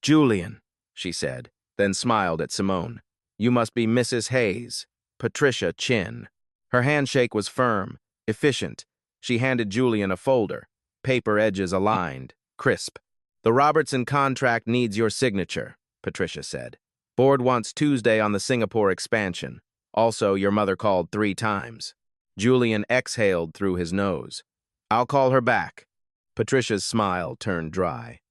"Julian," she said, then smiled at Simone. "You must be Mrs. Hayes, Patricia Chin." Her handshake was firm, efficient. She handed Julian a folder, paper edges aligned, crisp. "The Robertson contract needs your signature," Patricia said. "Board wants Tuesday on the Singapore expansion. Also, your mother called 3 times. Julian exhaled through his nose. "I'll call her back." Patricia's smile turned dry.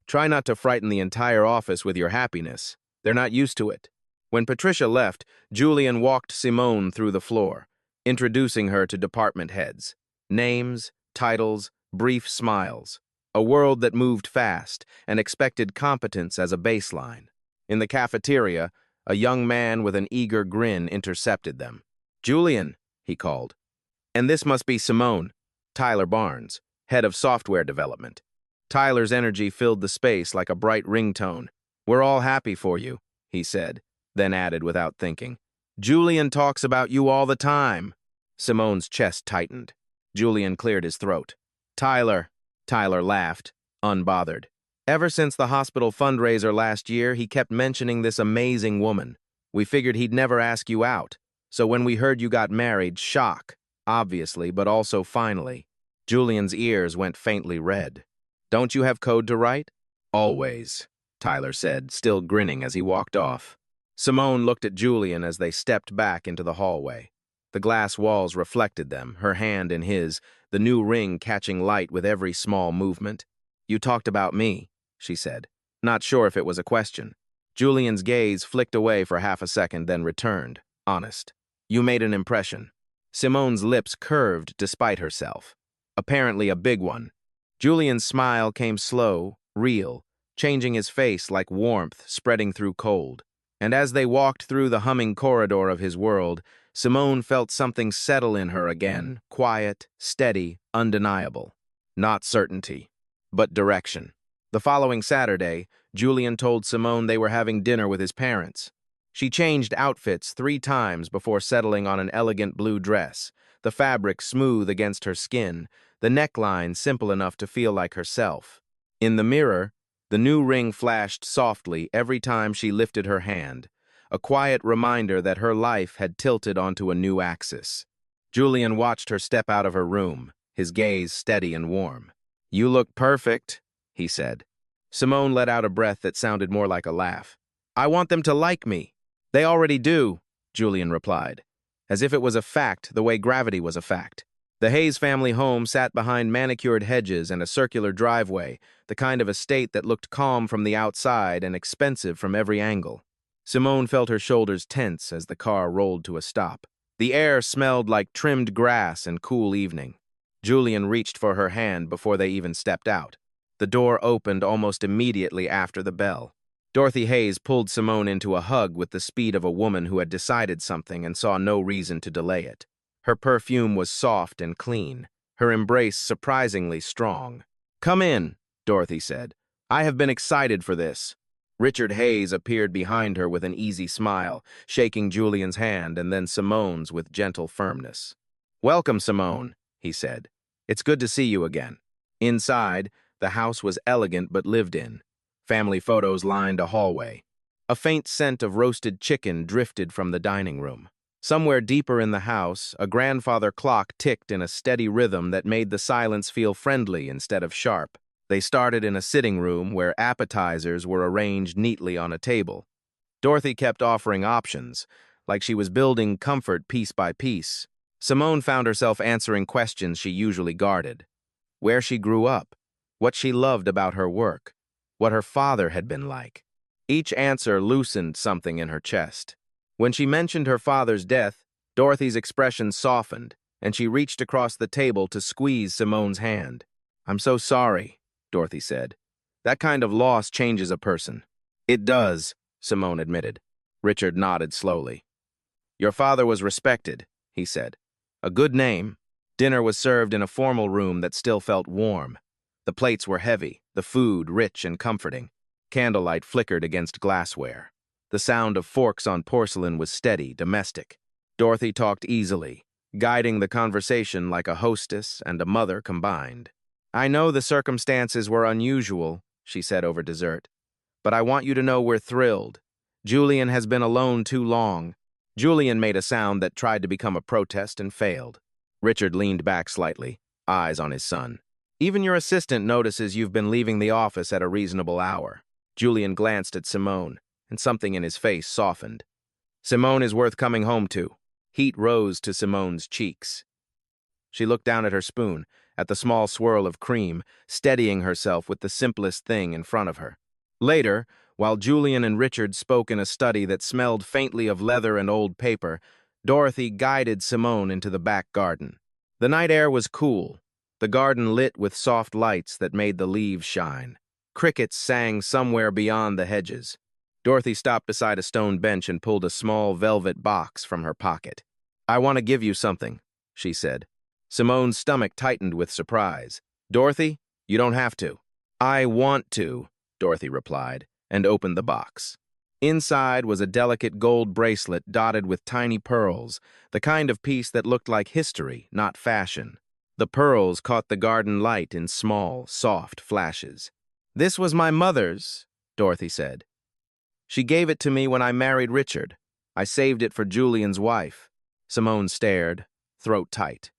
"Try not to frighten the entire office with your happiness. They're not used to it." When Patricia left, Julian walked Simone through the floor, introducing her to department heads. Names, titles, brief smiles. A world that moved fast and expected competence as a baseline. In the cafeteria, a young man with an eager grin intercepted them. "Julian," he called. "And this must be Simone, Tyler Barnes, head of software development." Tyler's energy filled the space like a bright ringtone. "We're all happy for you," he said, then added without thinking. "Julian talks about you all the time." Simone's chest tightened. Julian cleared his throat. Tyler laughed, unbothered. "Ever since the hospital fundraiser last year, he kept mentioning this amazing woman. We figured he'd never ask you out. So when we heard you got married, shock, obviously, but also finally." Julian's ears went faintly red. "Don't you have code to write?" "Always," Tyler said, still grinning as he walked off. Simone looked at Julian as they stepped back into the hallway. The glass walls reflected them, her hand in his, the new ring catching light with every small movement. "You talked about me," she said, not sure if it was a question. Julian's gaze flicked away for half a second, then returned, honest. "You made an impression." Simone's lips curved despite herself. Apparently a big one. Julian's smile came slow, real, changing his face like warmth spreading through cold. And as they walked through the humming corridor of his world, Simone felt something settle in her again, quiet, steady, undeniable. Not certainty, but direction. The following Saturday, Julian told Simone they were having dinner with his parents. She changed outfits 3 times before settling on an elegant blue dress, the fabric smooth against her skin, the neckline simple enough to feel like herself. In the mirror, the new ring flashed softly every time she lifted her hand, a quiet reminder that her life had tilted onto a new axis. Julian watched her step out of her room, his gaze steady and warm. "You look perfect," he said. Simone let out a breath that sounded more like a laugh. "I want them to like me." "They already do," Julian replied, as if it was a fact the way gravity was a fact. The Hayes family home sat behind manicured hedges and a circular driveway, the kind of estate that looked calm from the outside and expensive from every angle. Simone felt her shoulders tense as the car rolled to a stop. The air smelled like trimmed grass and cool evening. Julian reached for her hand before they even stepped out. The door opened almost immediately after the bell. Dorothy Hayes pulled Simone into a hug with the speed of a woman who had decided something and saw no reason to delay it. Her perfume was soft and clean, her embrace surprisingly strong. "Come in," Dorothy said. "I have been excited for this." Richard Hayes appeared behind her with an easy smile, shaking Julian's hand and then Simone's with gentle firmness. "Welcome, Simone," he said. "It's good to see you again." Inside, the house was elegant but lived in. Family photos lined a hallway. A faint scent of roasted chicken drifted from the dining room. Somewhere deeper in the house, a grandfather clock ticked in a steady rhythm that made the silence feel friendly instead of sharp. They started in a sitting room where appetizers were arranged neatly on a table. Dorothy kept offering options, like she was building comfort piece by piece. Simone found herself answering questions she usually guarded. Where she grew up, what she loved about her work, what her father had been like. Each answer loosened something in her chest. When she mentioned her father's death, Dorothy's expression softened, and she reached across the table to squeeze Simone's hand. "I'm so sorry," Dorothy said. "That kind of loss changes a person." "It does," Simone admitted. Richard nodded slowly. "Your father was respected," he said. "A good name." Dinner was served in a formal room that still felt warm. The plates were heavy, the food rich and comforting. Candlelight flickered against glassware. The sound of forks on porcelain was steady, domestic. Dorothy talked easily, guiding the conversation like a hostess and a mother combined. "I know the circumstances were unusual," she said over dessert, "but I want you to know we're thrilled. Julian has been alone too long." Julian made a sound that tried to become a protest and failed. Richard leaned back slightly, eyes on his son. "Even your assistant notices you've been leaving the office at a reasonable hour." Julian glanced at Simone, and something in his face softened. "Simone is worth coming home to." Heat rose to Simone's cheeks. She looked down at her spoon, at the small swirl of cream, steadying herself with the simplest thing in front of her. Later, while Julian and Richard spoke in a study that smelled faintly of leather and old paper, Dorothy guided Simone into the back garden. The night air was cool, the garden lit with soft lights that made the leaves shine. Crickets sang somewhere beyond the hedges. Dorothy stopped beside a stone bench and pulled a small velvet box from her pocket. "I want to give you something," she said. Simone's stomach tightened with surprise. "Dorothy, you don't have to." "I want to," Dorothy replied, and opened the box. Inside was a delicate gold bracelet dotted with tiny pearls, the kind of piece that looked like history, not fashion. The pearls caught the garden light in small, soft flashes. "This was my mother's," Dorothy said. "She gave it to me when I married Richard. I saved it for Julian's wife." Simone stared, throat tight.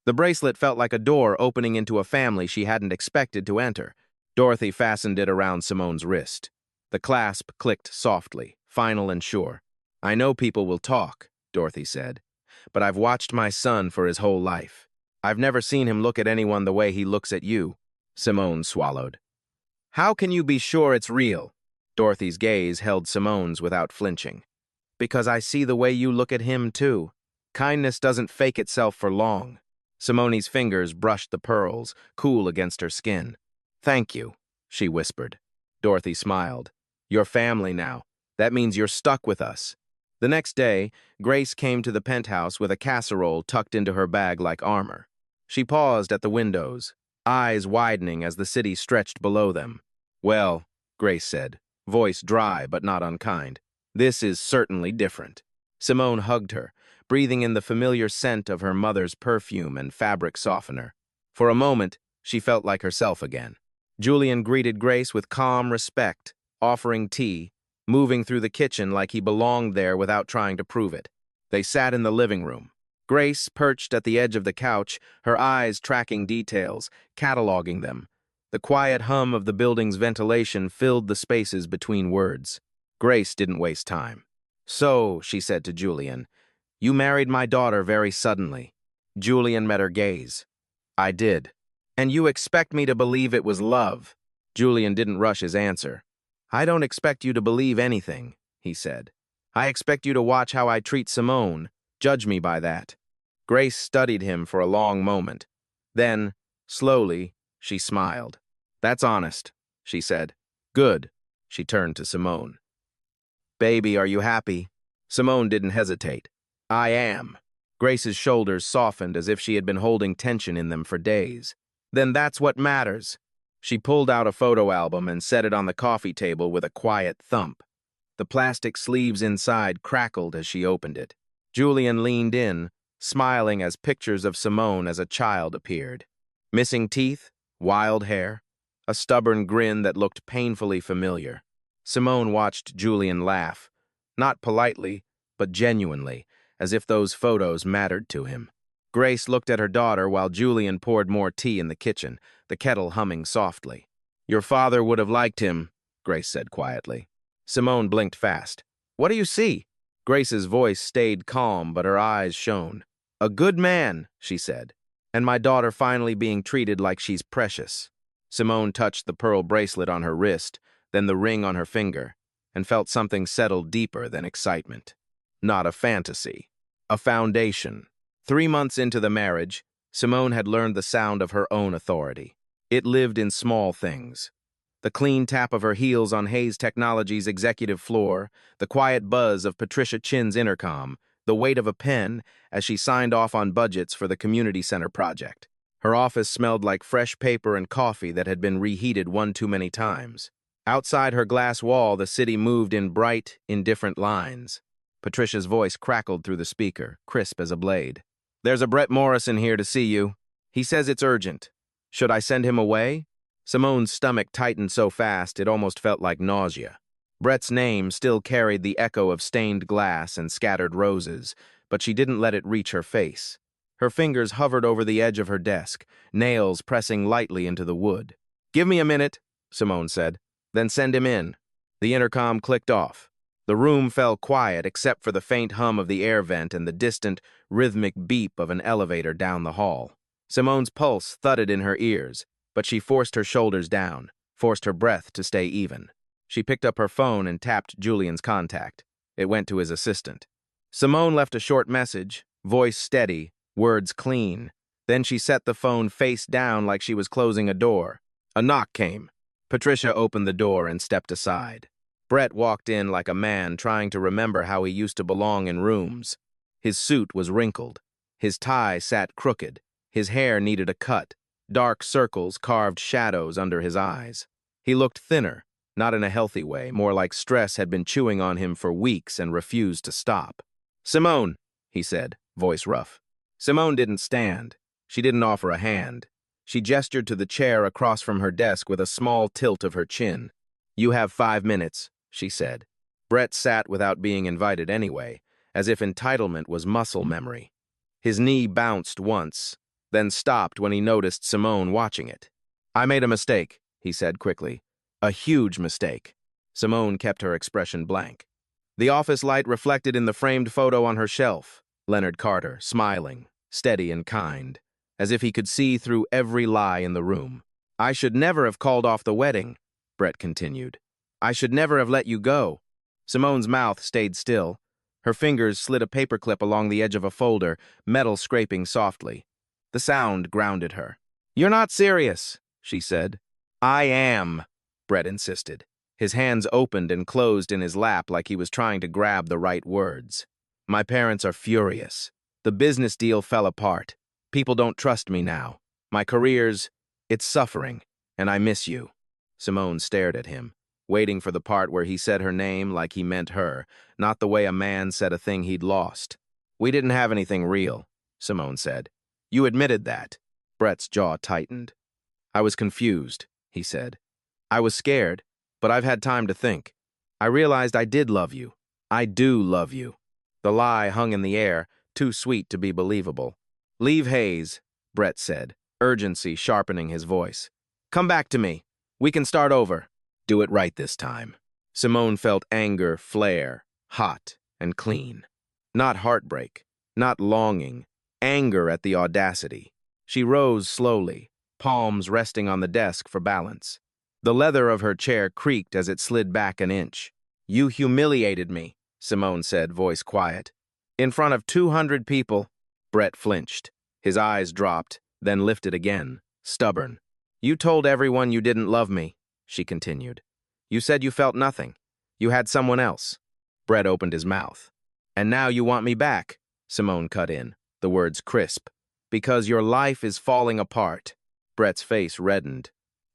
The bracelet felt like a door opening into a family she hadn't expected to enter. Dorothy fastened it around Simone's wrist. The clasp clicked softly, final and sure. "I know people will talk," Dorothy said, "but I've watched my son for his whole life. I've never seen him look at anyone the way he looks at you." Simone swallowed. "How can you be sure it's real?" Dorothy's gaze held Simone's without flinching. "Because I see the way you look at him, too. Kindness doesn't fake itself for long." Simone's fingers brushed the pearls, cool against her skin. "Thank you," she whispered. Dorothy smiled. "You're family now. That means you're stuck with us." The next day, Grace came to the penthouse with a casserole tucked into her bag like armor. She paused at the windows, eyes widening as the city stretched below them. "Well," Grace said, voice dry but not unkind, "this is certainly different." Simone hugged her, breathing in the familiar scent of her mother's perfume and fabric softener. For a moment, she felt like herself again. Julian greeted Grace with calm respect, offering tea, moving through the kitchen like he belonged there without trying to prove it. They sat in the living room. Grace perched at the edge of the couch, her eyes tracking details, cataloging them. The quiet hum of the building's ventilation filled the spaces between words. Grace didn't waste time. "So," she said to Julian, "you married my daughter very suddenly." Julian met her gaze. "I did." "And you expect me to believe it was love?" Julian didn't rush his answer. "I don't expect you to believe anything," he said. "I expect you to watch how I treat Simone. Judge me by that." Grace studied him for a long moment. Then, slowly, she smiled. "That's honest," she said. "Good." She turned to Simone. "Baby, are you happy?" Simone didn't hesitate. "I am." Grace's shoulders softened as if she had been holding tension in them for days. "Then that's what matters." She pulled out a photo album and set it on the coffee table with a quiet thump. The plastic sleeves inside crackled as she opened it. Julian leaned in, smiling as pictures of Simone as a child appeared. Missing teeth, wild hair, a stubborn grin that looked painfully familiar. Simone watched Julian laugh, not politely, but genuinely, as if those photos mattered to him. Grace looked at her daughter while Julian poured more tea in the kitchen, the kettle humming softly. "Your father would have liked him," Grace said quietly. Simone blinked fast. "What do you see?" Grace's voice stayed calm, but her eyes shone. "A good man," she said, "and my daughter finally being treated like she's precious." Simone touched the pearl bracelet on her wrist, then the ring on her finger, and felt something settle deeper than excitement. Not a fantasy. A foundation. 3 months into the marriage, Simone had learned the sound of her own authority. It lived in small things. The clean tap of her heels on Hayes Technologies' executive floor, the quiet buzz of Patricia Chin's intercom, the weight of a pen as she signed off on budgets for the community center project. Her office smelled like fresh paper and coffee that had been reheated one too many times. Outside her glass wall, the city moved in bright, indifferent lines. Patricia's voice crackled through the speaker, crisp as a blade. "There's a Brett Morrison here to see you. He says it's urgent. Should I send him away?" Simone's stomach tightened so fast it almost felt like nausea. Brett's name still carried the echo of stained glass and scattered roses, but she didn't let it reach her face. Her fingers hovered over the edge of her desk, nails pressing lightly into the wood. "Give me a minute," Simone said. "Then send him in." The intercom clicked off. The room fell quiet except for the faint hum of the air vent and the distant, rhythmic beep of an elevator down the hall. Simone's pulse thudded in her ears, but she forced her shoulders down, forced her breath to stay even. She picked up her phone and tapped Julian's contact. It went to his assistant. Simone left a short message, voice steady, words clean. Then she set the phone face down like she was closing a door. A knock came. Patricia opened the door and stepped aside. Brett walked in like a man trying to remember how he used to belong in rooms. His suit was wrinkled. His tie sat crooked. His hair needed a cut. Dark circles carved shadows under his eyes. He looked thinner, not in a healthy way, more like stress had been chewing on him for weeks and refused to stop. "Simone," he said, voice rough. Simone didn't stand. She didn't offer a hand. She gestured to the chair across from her desk with a small tilt of her chin. "You have 5 minutes," she said. Brett sat without being invited anyway, as if entitlement was muscle memory. His knee bounced once, then stopped when he noticed Simone watching it. "I made a mistake," he said quickly. "A huge mistake." Simone kept her expression blank. The office light reflected in the framed photo on her shelf. Leonard Carter, smiling, steady and kind, as if he could see through every lie in the room. "I should never have called off the wedding," Brett continued. "I should never have let you go." Simone's mouth stayed still. Her fingers slid a paperclip along the edge of a folder, metal scraping softly. The sound grounded her. "You're not serious," she said. "I am," Brett insisted. His hands opened and closed in his lap like he was trying to grab the right words. "My parents are furious. The business deal fell apart. People don't trust me now. My it's suffering, and I miss you." Simone stared at him, waiting for the part where he said her name like he meant her, not the way a man said a thing he'd lost. "We didn't have anything real," Simone said. "You admitted that." Brett's jaw tightened. "I was confused," he said. "I was scared, but I've had time to think. I realized I did love you. I do love you." The lie hung in the air, too sweet to be believable. "Leave Hayes," Brett said, urgency sharpening his voice. "Come back to me. We can start over. Do it right this time." Simone felt anger flare, hot and clean. Not heartbreak, not longing, anger at the audacity. She rose slowly, palms resting on the desk for balance. The leather of her chair creaked as it slid back an inch. "You humiliated me," Simone said, voice quiet. "In front of 200 people." Brett flinched. His eyes dropped, then lifted again, stubborn. "You told everyone you didn't love me," she continued. "You said you felt nothing. You had someone else." Brett opened his mouth. "And now you want me back," Simone cut in, the words crisp. "Because your life is falling apart." Brett's face reddened.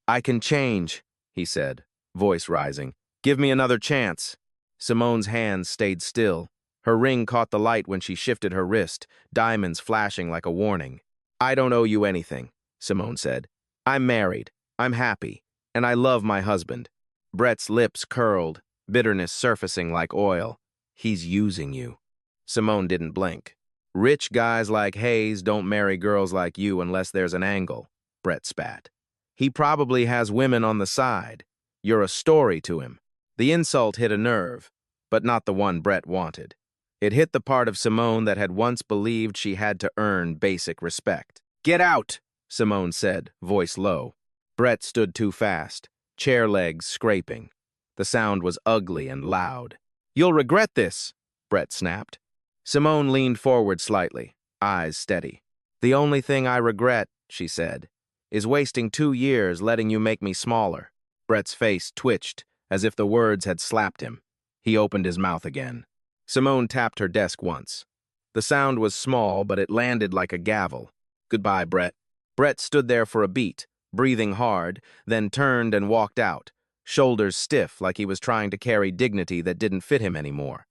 "I can change," he said, voice rising. "Give me another chance." Simone's hands stayed still. Her ring caught the light when she shifted her wrist, diamonds flashing like a warning. "I don't owe you anything," Simone said. "I'm married, I'm happy, and I love my husband. Brett's lips curled, bitterness surfacing like oil. He's using you. Simone didn't blink. Rich guys like Hayes don't marry girls like you unless there's an angle, Brett spat. He probably has women on the side. You're a story to him. The insult hit a nerve, but not the one Brett wanted. It hit the part of Simone that had once believed she had to earn basic respect. Get out, Simone said, voice low. Brett stood too fast, chair legs scraping. The sound was ugly and loud. You'll regret this, Brett snapped. Simone leaned forward slightly, eyes steady. The only thing I regret, she said, is wasting 2 years letting you make me smaller. Brett's face twitched, as if the words had slapped him. He opened his mouth again. Simone tapped her desk once. The sound was small, but it landed like a gavel. Goodbye, Brett. Brett stood there for a beat, breathing hard, then turned and walked out, shoulders stiff like he was trying to carry dignity that didn't fit him anymore.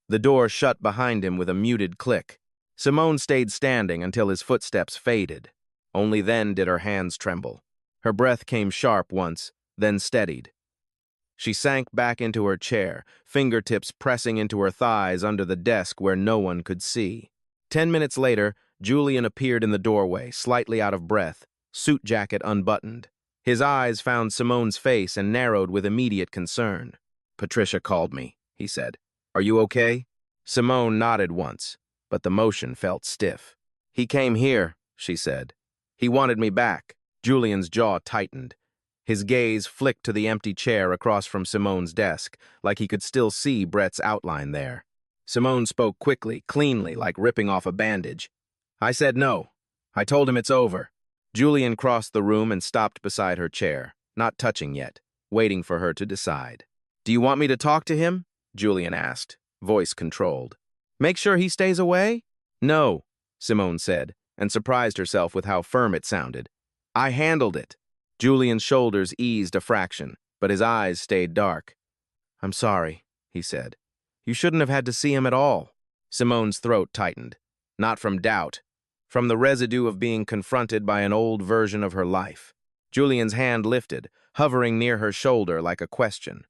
The door shut behind him with a muted click. Simone stayed standing until his footsteps faded. Only then did her hands tremble. Her breath came sharp once, then steadied. She sank back into her chair, fingertips pressing into her thighs under the desk where no one could see. 10 minutes later, Julian appeared in the doorway, slightly out of breath, suit jacket unbuttoned. His eyes found Simone's face and narrowed with immediate concern. Patricia called me, he said. Are you okay? Simone nodded once, but the motion felt stiff. He came here, she said. He wanted me back. Julian's jaw tightened. His gaze flicked to the empty chair across from Simone's desk, like he could still see Brett's outline there. Simone spoke quickly, cleanly, like ripping off a bandage. I said no. I told him it's over. Julian crossed the room and stopped beside her chair, not touching yet, waiting for her to decide. Do you want me to talk to him? Julian asked, voice controlled. Make sure he stays away? No, Simone said, and surprised herself with how firm it sounded. I handled it. Julian's shoulders eased a fraction, but his eyes stayed dark. I'm sorry, he said. You shouldn't have had to see him at all. Simone's throat tightened. Not from doubt, from the residue of being confronted by an old version of her life. Julian's hand lifted, hovering near her shoulder like a question.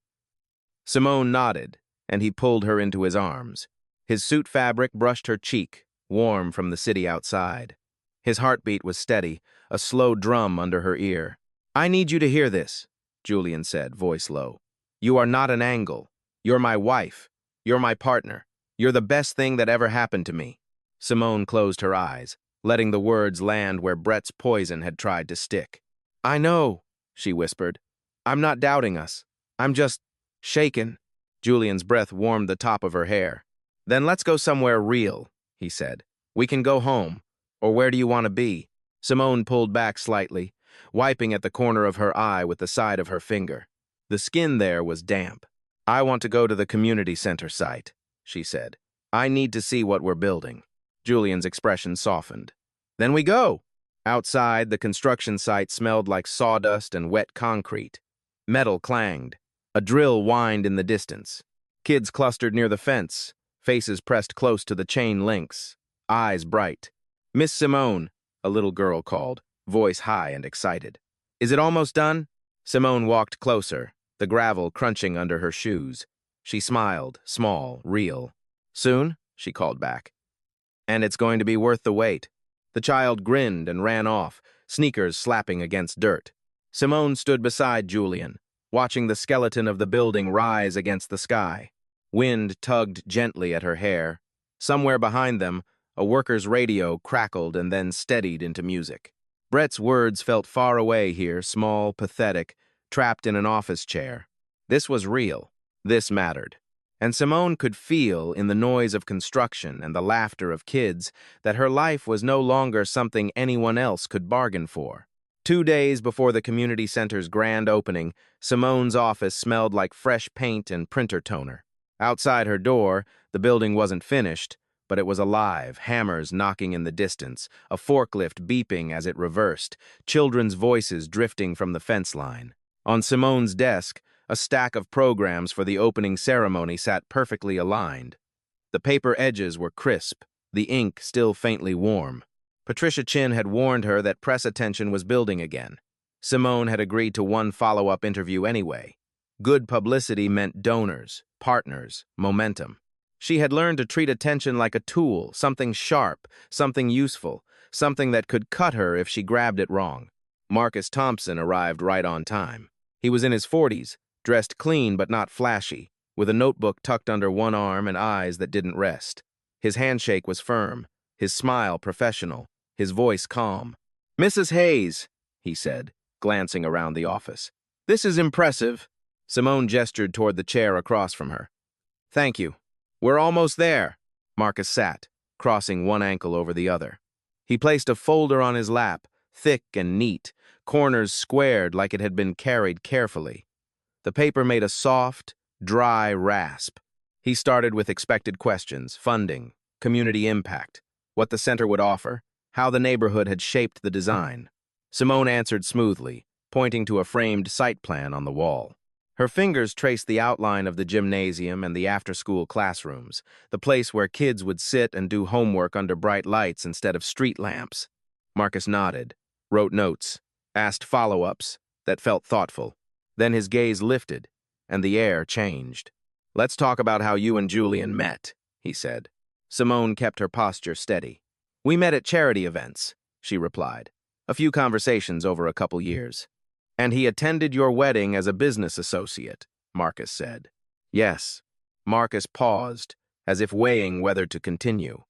Simone nodded, and he pulled her into his arms. His suit fabric brushed her cheek, warm from the city outside. His heartbeat was steady, a slow drum under her ear. I need you to hear this, Julian said, voice low. You are not an angle. You're my wife. You're my partner. You're the best thing that ever happened to me. Simone closed her eyes, letting the words land where Brett's poison had tried to stick. I know, she whispered. I'm not doubting us. I'm just shaken. Julian's breath warmed the top of her hair. Then let's go somewhere real, he said. We can go home. Or where do you want to be? Simone pulled back slightly, wiping at the corner of her eye with the side of her finger. The skin there was damp. I want to go to the community center site, she said. I need to see what we're building. Julian's expression softened. Then we go. Outside, the construction site smelled like sawdust and wet concrete. Metal clanged. A drill whined in the distance. Kids clustered near the fence, faces pressed close to the chain links, eyes bright. Miss Simone, a little girl called, voice high and excited. Is it almost done? Simone walked closer, the gravel crunching under her shoes. She smiled, small, real. Soon, she called back. And it's going to be worth the wait. The child grinned and ran off, sneakers slapping against dirt. Simone stood beside Julian, watching the skeleton of the building rise against the sky. Wind tugged gently at her hair. Somewhere behind them, a worker's radio crackled and then steadied into music. Brett's words felt far away here, small, pathetic, trapped in an office chair. This was real. This mattered. And Simone could feel, in the noise of construction and the laughter of kids, that her life was no longer something anyone else could bargain for. 2 days before the community center's grand opening, Simone's office smelled like fresh paint and printer toner. Outside her door, the building wasn't finished, but it was alive, hammers knocking in the distance, a forklift beeping as it reversed, children's voices drifting from the fence line. On Simone's desk, a stack of programs for the opening ceremony sat perfectly aligned. The paper edges were crisp, the ink still faintly warm. Patricia Chin had warned her that press attention was building again. Simone had agreed to one follow-up interview anyway. Good publicity meant donors, partners, momentum. She had learned to treat attention like a tool, something sharp, something useful, something that could cut her if she grabbed it wrong. Marcus Thompson arrived right on time. He was in his 40s, dressed clean but not flashy, with a notebook tucked under one arm and eyes that didn't rest. His handshake was firm, his smile professional, his voice calm. "Mrs. Hayes," he said, glancing around the office. "This is impressive." Simone gestured toward the chair across from her. "Thank you. We're almost there." Marcus sat, crossing one ankle over the other. He placed a folder on his lap, thick and neat, corners squared like it had been carried carefully. The paper made a soft, dry rasp. He started with expected questions: funding, community impact, what the center would offer, how the neighborhood had shaped the design. Simone answered smoothly, pointing to a framed site plan on the wall. Her fingers traced the outline of the gymnasium and the after-school classrooms, the place where kids would sit and do homework under bright lights instead of street lamps. Marcus nodded, wrote notes, asked follow-ups that felt thoughtful. Then his gaze lifted, and the air changed. "Let's talk about how you and Julian met," he said. Simone kept her posture steady. "We met at charity events," she replied. "A few conversations over a couple years." "And he attended your wedding as a business associate," Marcus said. "Yes." Marcus paused, as if weighing whether to continue.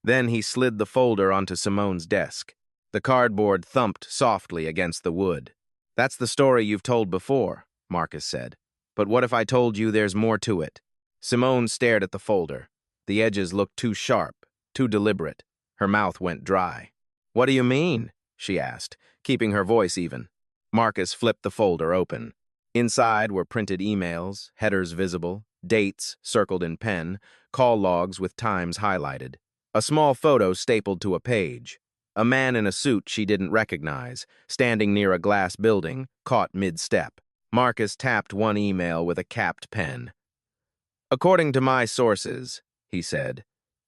Then he slid the folder onto Simone's desk. The cardboard thumped softly against the wood. "That's the story you've told before," Marcus said. "But what if I told you there's more to it?" Simone stared at the folder. The edges looked too sharp, too deliberate. Her mouth went dry. "What do you mean?" she asked, keeping her voice even. Marcus flipped the folder open. Inside were printed emails, headers visible, dates circled in pen, call logs with times highlighted. A small photo stapled to a page. A man in a suit she didn't recognize, standing near a glass building, caught mid-step. Marcus tapped one email with a capped pen. "According to my sources," he said,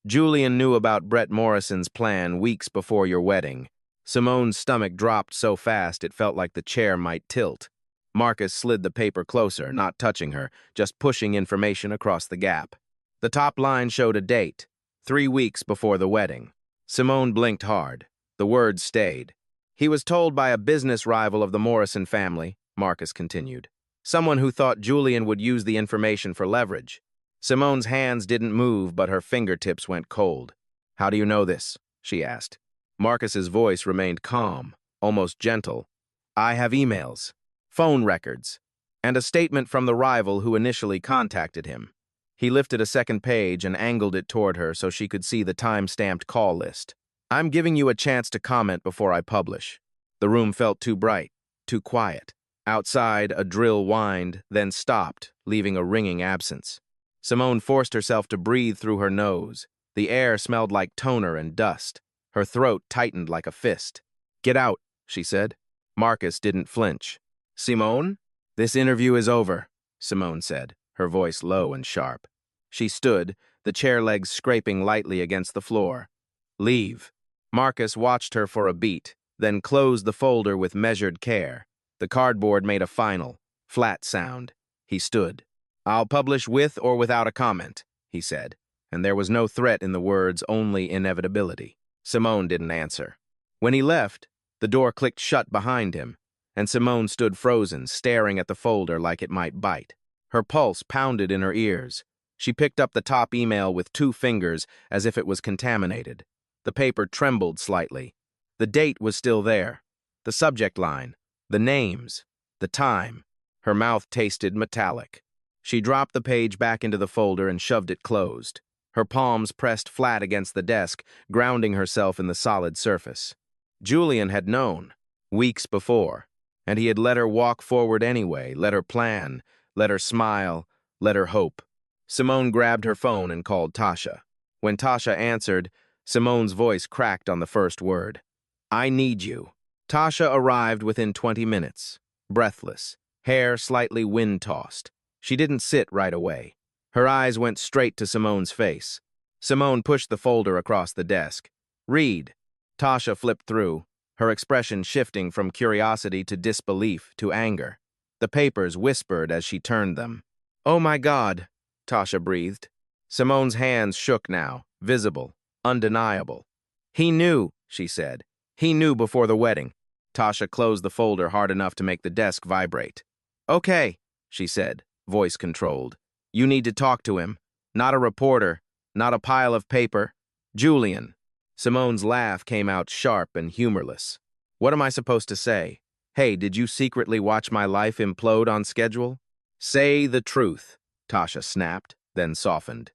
"Julian knew about Brett Morrison's plan weeks before your wedding." Simone's stomach dropped so fast it felt like the chair might tilt. Marcus slid the paper closer, not touching her, just pushing information across the gap. The top line showed a date, 3 weeks before the wedding. Simone blinked hard. The words stayed. "He was told by a business rival of the Morrison family," Marcus continued. "Someone who thought Julian would use the information for leverage." Simone's hands didn't move, but her fingertips went cold. "How do you know this?" she asked. Marcus's voice remained calm, almost gentle. "I have emails, phone records, and a statement from the rival who initially contacted him." He lifted a second page and angled it toward her so she could see the time-stamped call list. "I'm giving you a chance to comment before I publish." The room felt too bright, too quiet. Outside, a drill whined, then stopped, leaving a ringing absence. Simone forced herself to breathe through her nose. The air smelled like toner and dust. Her throat tightened like a fist. "Get out," she said. Marcus didn't flinch. "Simone? This interview is over," Simone said, her voice low and sharp. She stood, the chair legs scraping lightly against the floor. "Leave." Marcus watched her for a beat, then closed the folder with measured care. The cardboard made a final, flat sound. He stood. "I'll publish with or without a comment," he said, and there was no threat in the words, only inevitability. Simone didn't answer. When he left, the door clicked shut behind him, and Simone stood frozen, staring at the folder like it might bite. Her pulse pounded in her ears. She picked up the top email with 2 fingers as if it was contaminated. The paper trembled slightly. The date was still there. The subject line, the names, the time. Her mouth tasted metallic. She dropped the page back into the folder and shoved it closed. Her palms pressed flat against the desk, grounding herself in the solid surface. Julian had known, weeks before, and he had let her walk forward anyway, let her plan, let her smile, let her hope. Simone grabbed her phone and called Tasha. When Tasha answered, Simone's voice cracked on the first word. "I need you." Tasha arrived within 20 minutes, breathless, hair slightly wind-tossed. She didn't sit right away. Her eyes went straight to Simone's face. Simone pushed the folder across the desk. "Read." Tasha flipped through, her expression shifting from curiosity to disbelief to anger. The papers whispered as she turned them. "Oh my God," Tasha breathed. Simone's hands shook now, visible, undeniable. "He knew," she said. "He knew before the wedding." Tasha closed the folder hard enough to make the desk vibrate. "Okay," she said, voice controlled. "You need to talk to him. Not a reporter, not a pile of paper. Julian." Simone's laugh came out sharp and humorless. "What am I supposed to say? Hey, did you secretly watch my life implode on schedule?" "Say the truth," Tasha snapped, then softened.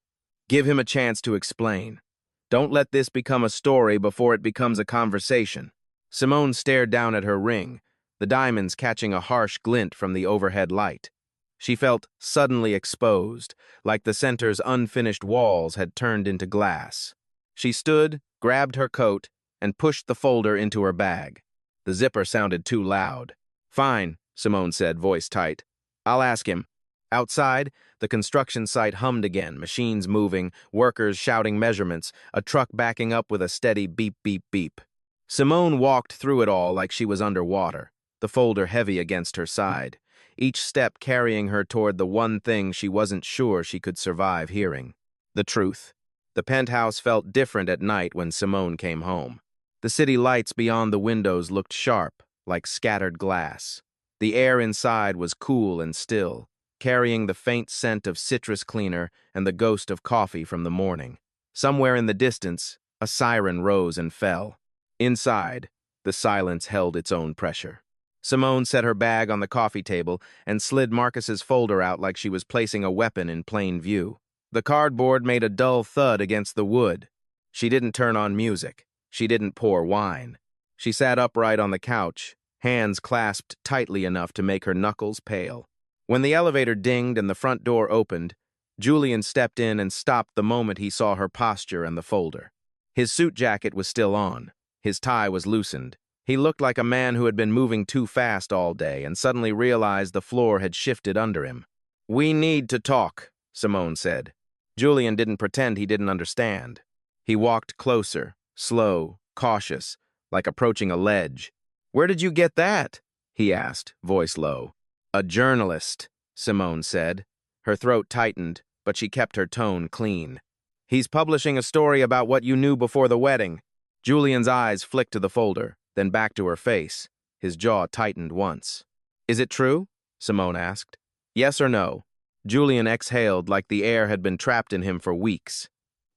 "Give him a chance to explain. Don't let this become a story before it becomes a conversation." Simone stared down at her ring, the diamonds catching a harsh glint from the overhead light. She felt suddenly exposed, like the center's unfinished walls had turned into glass. She stood, grabbed her coat, and pushed the folder into her bag. The zipper sounded too loud. "Fine," Simone said, voice tight. "I'll ask him." Outside, the construction site hummed again, machines moving, workers shouting measurements, a truck backing up with a steady beep, beep, beep. Simone walked through it all like she was underwater, the folder heavy against her side, each step carrying her toward the one thing she wasn't sure she could survive hearing: the truth. The penthouse felt different at night when Simone came home. The city lights beyond the windows looked sharp, like scattered glass. The air inside was cool and still, carrying the faint scent of citrus cleaner and the ghost of coffee from the morning. Somewhere in the distance, a siren rose and fell. Inside, the silence held its own pressure. Simone set her bag on the coffee table and slid Marcus's folder out like she was placing a weapon in plain view. The cardboard made a dull thud against the wood. She didn't turn on music. She didn't pour wine. She sat upright on the couch, hands clasped tightly enough to make her knuckles pale. When the elevator dinged and the front door opened, Julian stepped in and stopped the moment he saw her posture and the folder. His suit jacket was still on. His tie was loosened. He looked like a man who had been moving too fast all day and suddenly realized the floor had shifted under him. "We need to talk," Simone said. Julian didn't pretend he didn't understand. He walked closer, slow, cautious, like approaching a ledge. "Where did you get that?" he asked, voice low. "A journalist," Simone said. Her throat tightened, but she kept her tone clean. "He's publishing a story about what you knew before the wedding." Julian's eyes flicked to the folder, then back to her face. His jaw tightened once. "Is it true?" Simone asked. "Yes or no?" Julian exhaled like the air had been trapped in him for weeks.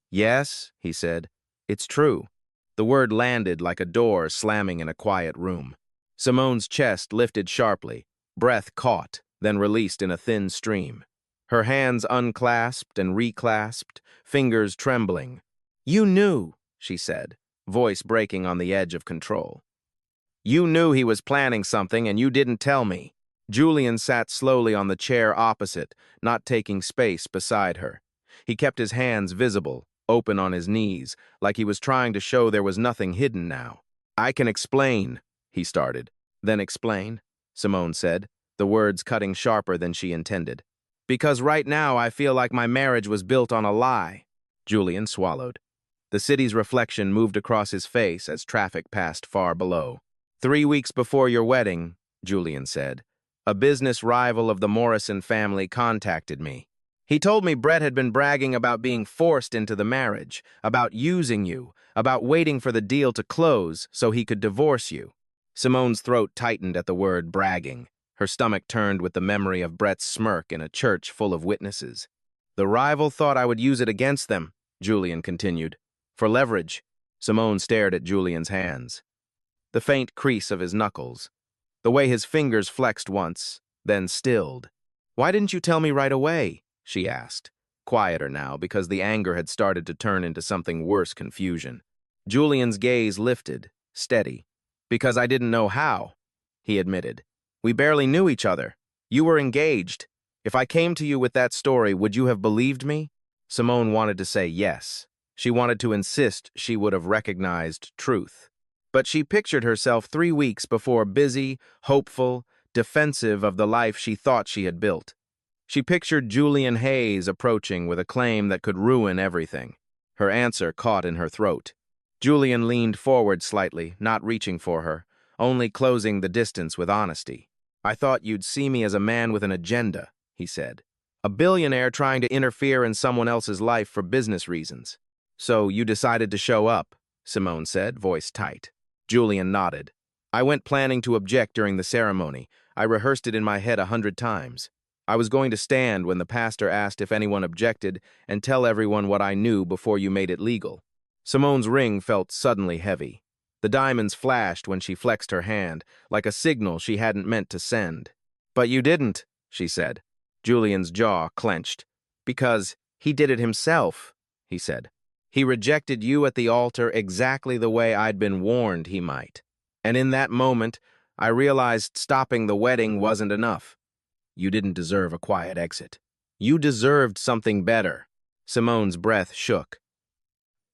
"Yes," he said. "It's true." The word landed like a door slamming in a quiet room. Simone's chest lifted sharply, breath caught, then released in a thin stream. Her hands unclasped and reclasped, fingers trembling. "You knew," she said, voice breaking on the edge of control. "You knew he was planning something and you didn't tell me." Julian sat slowly on the chair opposite, not taking space beside her. He kept his hands visible, open on his knees, like he was trying to show there was nothing hidden now. "I can explain," he started. "Then explain," Simone said, the words cutting sharper than she intended. "Because right now I feel like my marriage was built on a lie." Julian swallowed. The city's reflection moved across his face as traffic passed far below. "3 weeks before your wedding," Julian said, "a business rival of the Morrison family contacted me. He told me Brett had been bragging about being forced into the marriage, about using you, about waiting for the deal to close so he could divorce you." Simone's throat tightened at the word bragging. Her stomach turned with the memory of Brett's smirk in a church full of witnesses. "The rival thought I would use it against them," Julian continued. "For leverage." Simone stared at Julian's hands. The faint crease of his knuckles. The way his fingers flexed once, then stilled. "Why didn't you tell me right away?" she asked, quieter now because the anger had started to turn into something worse, confusion. Julian's gaze lifted, steady. "Because I didn't know how," he admitted. "We barely knew each other. You were engaged. If I came to you with that story, would you have believed me?" Simone wanted to say yes. She wanted to insist she would have recognized truth. But she pictured herself 3 weeks before, busy, hopeful, defensive of the life she thought she had built. She pictured Julian Hayes approaching with a claim that could ruin everything. Her answer caught in her throat. Julian leaned forward slightly, not reaching for her, only closing the distance with honesty. I thought you'd see me as a man with an agenda, he said. A billionaire trying to interfere in someone else's life for business reasons. So you decided to show up, Simone said, voice tight. Julian nodded. I went planning to object during the ceremony. I rehearsed it in my head 100 times. I was going to stand when the pastor asked if anyone objected and tell everyone what I knew before you made it legal. Simone's ring felt suddenly heavy. The diamonds flashed when she flexed her hand, like a signal she hadn't meant to send. But you didn't, she said. Julian's jaw clenched. Because he did it himself, he said. He rejected you at the altar exactly the way I'd been warned he might. And in that moment, I realized stopping the wedding wasn't enough. You didn't deserve a quiet exit. You deserved something better. Simone's breath shook.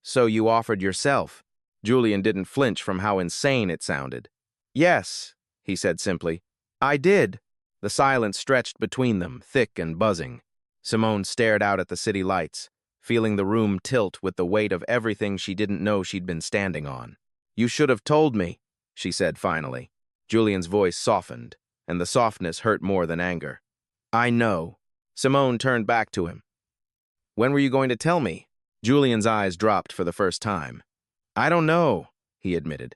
So you offered yourself. Julian didn't flinch from how insane it sounded. Yes, he said simply. I did. The silence stretched between them, thick and buzzing. Simone stared out at the city lights, feeling the room tilt with the weight of everything she didn't know she'd been standing on. You should have told me, she said finally. Julian's voice softened, and the softness hurt more than anger. I know. Simone turned back to him. When were you going to tell me? Julian's eyes dropped for the first time. I don't know, he admitted.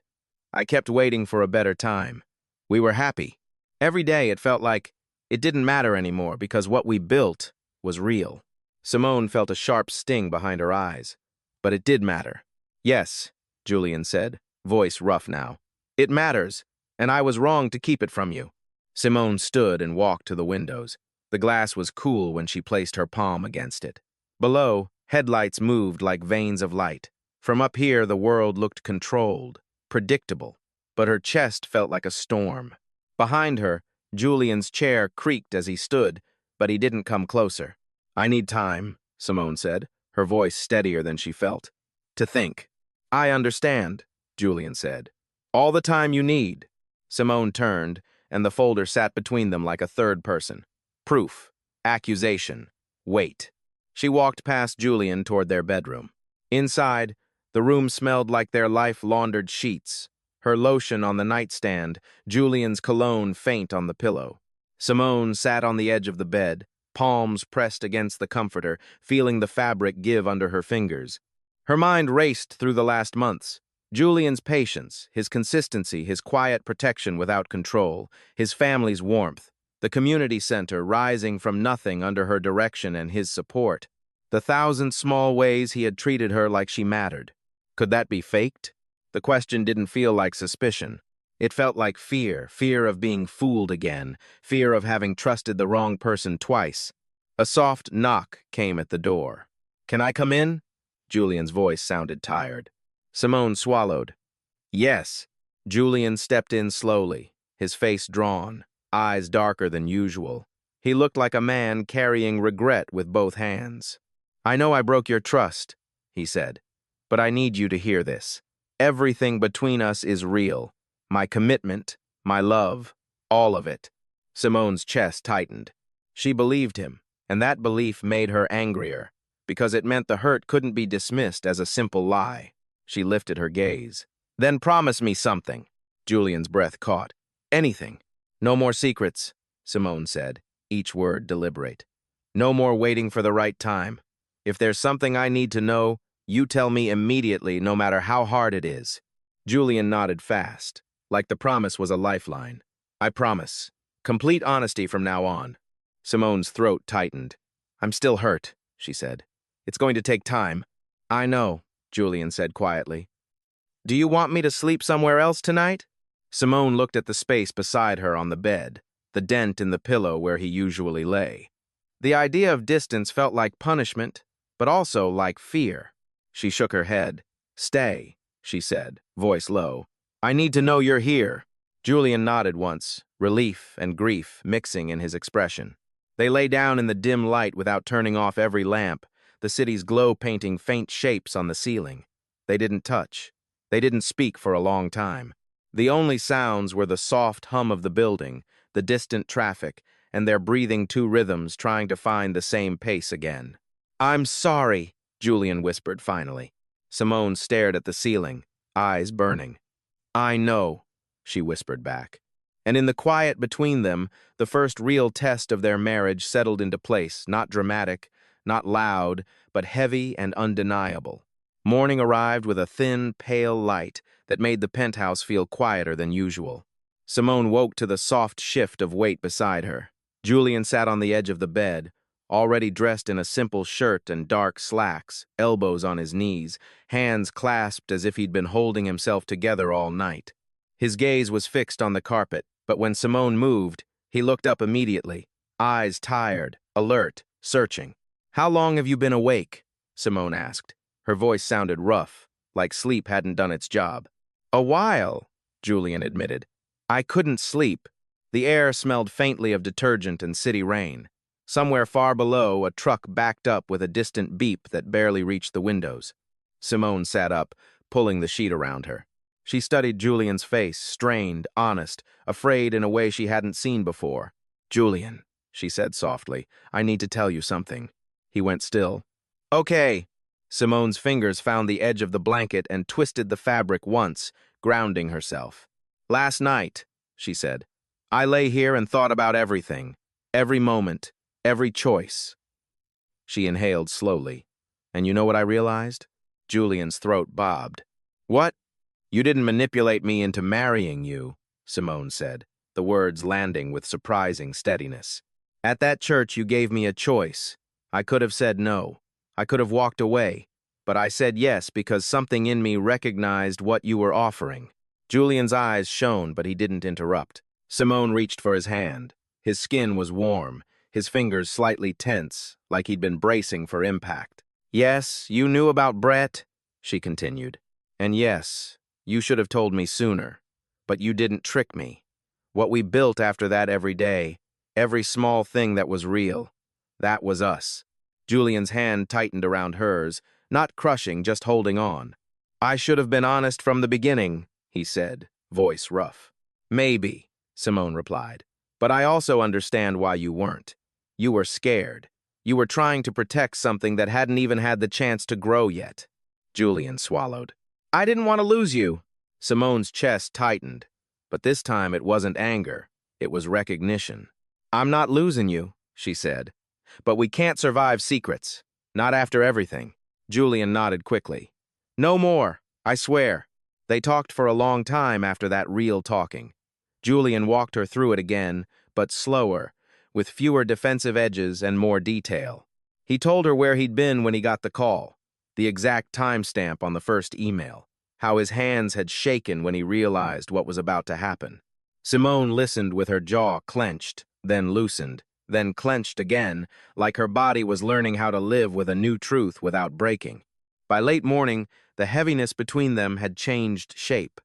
I kept waiting for a better time. We were happy. Every day it felt like it didn't matter anymore because what we built was real. Simone felt a sharp sting behind her eyes. But it did matter. Yes, Julian said, voice rough now. It matters, and I was wrong to keep it from you. Simone stood and walked to the windows. The glass was cool when she placed her palm against it. Below, headlights moved like veins of light. From up here, the world looked controlled, predictable, but her chest felt like a storm. Behind her, Julian's chair creaked as he stood, but he didn't come closer. I need time, Simone said, her voice steadier than she felt. To think. I understand, Julian said. All the time you need. Simone turned, and the folder sat between them like a third person. Proof, accusation, weight. She walked past Julian toward their bedroom. Inside, the room smelled like their life-laundered sheets, her lotion on the nightstand, Julian's cologne faint on the pillow. Simone sat on the edge of the bed, palms pressed against the comforter, feeling the fabric give under her fingers. Her mind raced through the last months. Julian's patience, his consistency, his quiet protection without control, his family's warmth, the community center rising from nothing under her direction and his support, the 1,000 small ways he had treated her like she mattered. Could that be faked? The question didn't feel like suspicion. It felt like fear, fear of being fooled again, fear of having trusted the wrong person twice. A soft knock came at the door. Can I come in? Julian's voice sounded tired. Simone swallowed. Yes. Julian stepped in slowly, his face drawn, eyes darker than usual. He looked like a man carrying regret with both hands. I know I broke your trust, he said, but I need you to hear this. Everything between us is real. My commitment, my love, all of it. Simone's chest tightened. She believed him, and that belief made her angrier, because it meant the hurt couldn't be dismissed as a simple lie. She lifted her gaze. Then promise me something. Julian's breath caught. Anything. No more secrets, Simone said, each word deliberate. No more waiting for the right time. If there's something I need to know, you tell me immediately, no matter how hard it is. Julian nodded fast, like the promise was a lifeline. I promise. Complete honesty from now on. Simone's throat tightened. I'm still hurt, she said. It's going to take time. I know, Julian said quietly. Do you want me to sleep somewhere else tonight? Simone looked at the space beside her on the bed, the dent in the pillow where he usually lay. The idea of distance felt like punishment, but also like fear. She shook her head. Stay, she said, voice low. I need to know you're here. Julian nodded once, relief and grief mixing in his expression. They lay down in the dim light without turning off every lamp, the city's glow painting faint shapes on the ceiling. They didn't touch. They didn't speak for a long time. The only sounds were the soft hum of the building, the distant traffic, and their breathing two rhythms trying to find the same pace again. I'm sorry, Julian whispered finally. Simone stared at the ceiling, eyes burning. I know, she whispered back. And in the quiet between them, the first real test of their marriage settled into place, not dramatic, not loud, but heavy and undeniable. Morning arrived with a thin, pale light that made the penthouse feel quieter than usual. Simone woke to the soft shift of weight beside her. Julian sat on the edge of the bed, already dressed in a simple shirt and dark slacks, elbows on his knees, hands clasped as if he'd been holding himself together all night. His gaze was fixed on the carpet, but when Simone moved, he looked up immediately, eyes tired, alert, searching. "How long have you been awake?" Simone asked. Her voice sounded rough, like sleep hadn't done its job. "A while," Julian admitted. "I couldn't sleep." The air smelled faintly of detergent and city rain. Somewhere far below, a truck backed up with a distant beep that barely reached the windows. Simone sat up, pulling the sheet around her. She studied Julian's face, strained, honest, afraid in a way she hadn't seen before. "Julian," she said softly, "I need to tell you something." He went still. "Okay." Simone's fingers found the edge of the blanket and twisted the fabric once, grounding herself. "Last night," she said, "I lay here and thought about everything. Every moment. Every choice." She inhaled slowly. "And you know what I realized?" Julian's throat bobbed. "What?" "You didn't manipulate me into marrying you," Simone said, the words landing with surprising steadiness. "At that church, you gave me a choice. I could have said no. I could have walked away. But I said yes because something in me recognized what you were offering." Julian's eyes shone, but he didn't interrupt. Simone reached for his hand. His skin was warm, his fingers slightly tense, like he'd been bracing for impact. "Yes, you knew about Brett," she continued. "And yes, you should have told me sooner. But you didn't trick me. What we built after that every day, every small thing that was real, that was us." Julian's hand tightened around hers, not crushing, just holding on. "I should have been honest from the beginning," he said, voice rough. "Maybe," Simone replied. "But I also understand why you weren't. You were scared. You were trying to protect something that hadn't even had the chance to grow yet." Julian swallowed. "I didn't want to lose you." Simone's chest tightened, but this time it wasn't anger, it was recognition. "I'm not losing you," she said. "But we can't survive secrets. Not after everything." Julian nodded quickly. "No more, I swear." They talked for a long time after that real talking. Julian walked her through it again, but slower, with fewer defensive edges and more detail. He told her where he'd been when he got the call, the exact timestamp on the first email, how his hands had shaken when he realized what was about to happen. Simone listened with her jaw clenched, then loosened, then clenched again, like her body was learning how to live with a new truth without breaking. By late morning, the heaviness between them had changed shape.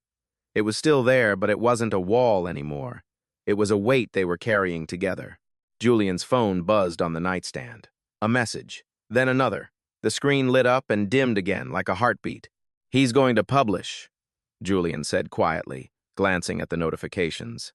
It was still there, but it wasn't a wall anymore. It was a weight they were carrying together. Julian's phone buzzed on the nightstand. A message, then another. The screen lit up and dimmed again like a heartbeat. "He's going to publish," Julian said quietly, glancing at the notifications.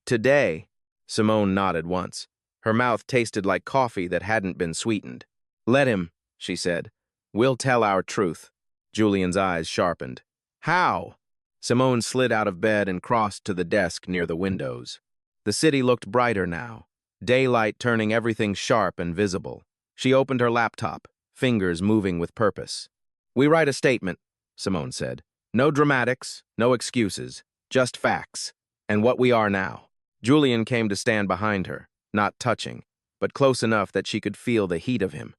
"Today," Simone nodded once. Her mouth tasted like coffee that hadn't been sweetened. "Let him," she said. "We'll tell our truth." Julian's eyes sharpened. "How?" Simone slid out of bed and crossed to the desk near the windows. The city looked brighter now, daylight turning everything sharp and visible. She opened her laptop, fingers moving with purpose. "We write a statement," Simone said. "No dramatics, no excuses, just facts, and what we are now." Julian came to stand behind her, not touching, but close enough that she could feel the heat of him.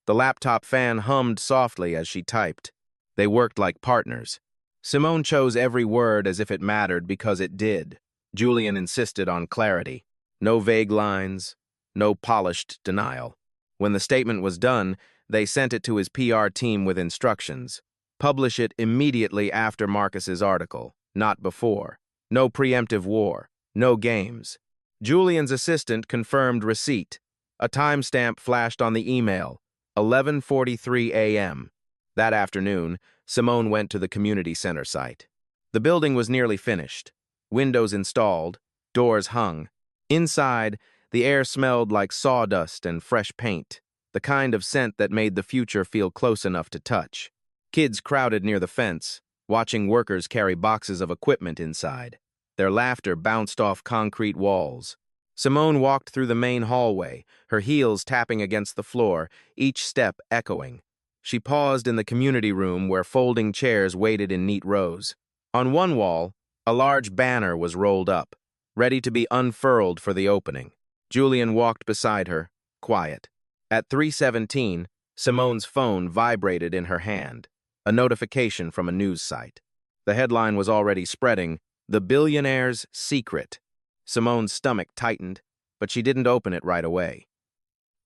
The laptop fan hummed softly as she typed. They worked like partners. Simone chose every word as if it mattered because it did. Julian insisted on clarity. No vague lines, no polished denial. When the statement was done, they sent it to his PR team with instructions. Publish it immediately after Marcus's article, not before. No preemptive war, no games. Julian's assistant confirmed receipt. A timestamp flashed on the email, 11:43 a.m. That afternoon, Simone went to the community center site. The building was nearly finished. Windows installed, doors hung. Inside, the air smelled like sawdust and fresh paint, the kind of scent that made the future feel close enough to touch. Kids crowded near the fence, watching workers carry boxes of equipment inside. Their laughter bounced off concrete walls. Simone walked through the main hallway, her heels tapping against the floor, each step echoing. She paused in the community room where folding chairs waited in neat rows. On one wall, a large banner was rolled up, ready to be unfurled for the opening. Julian walked beside her, quiet. At 3:17, Simone's phone vibrated in her hand, a notification from a news site. The headline was already spreading, "The Billionaire's Secret." Simone's stomach tightened, but she didn't open it right away.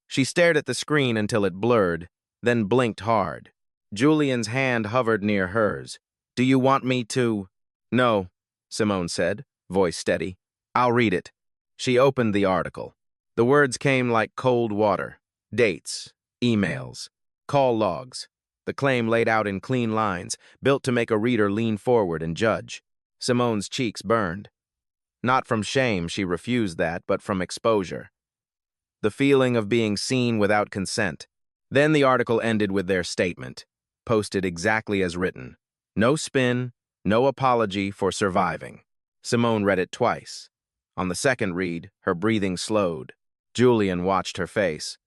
She stared at the screen until it blurred, then blinked hard. Julian's hand hovered near hers. "Do you want me to—" "No," Simone said, voice steady. "I'll read it." She opened the article. The words came like cold water. Dates, emails, call logs. The claim laid out in clean lines, built to make a reader lean forward and judge. Simone's cheeks burned. Not from shame, she refused that, but from exposure. The feeling of being seen without consent. Then the article ended with their statement, posted exactly as written. No spin, no apology for surviving. Simone read it twice. On the second read, her breathing slowed. Julian watched her face.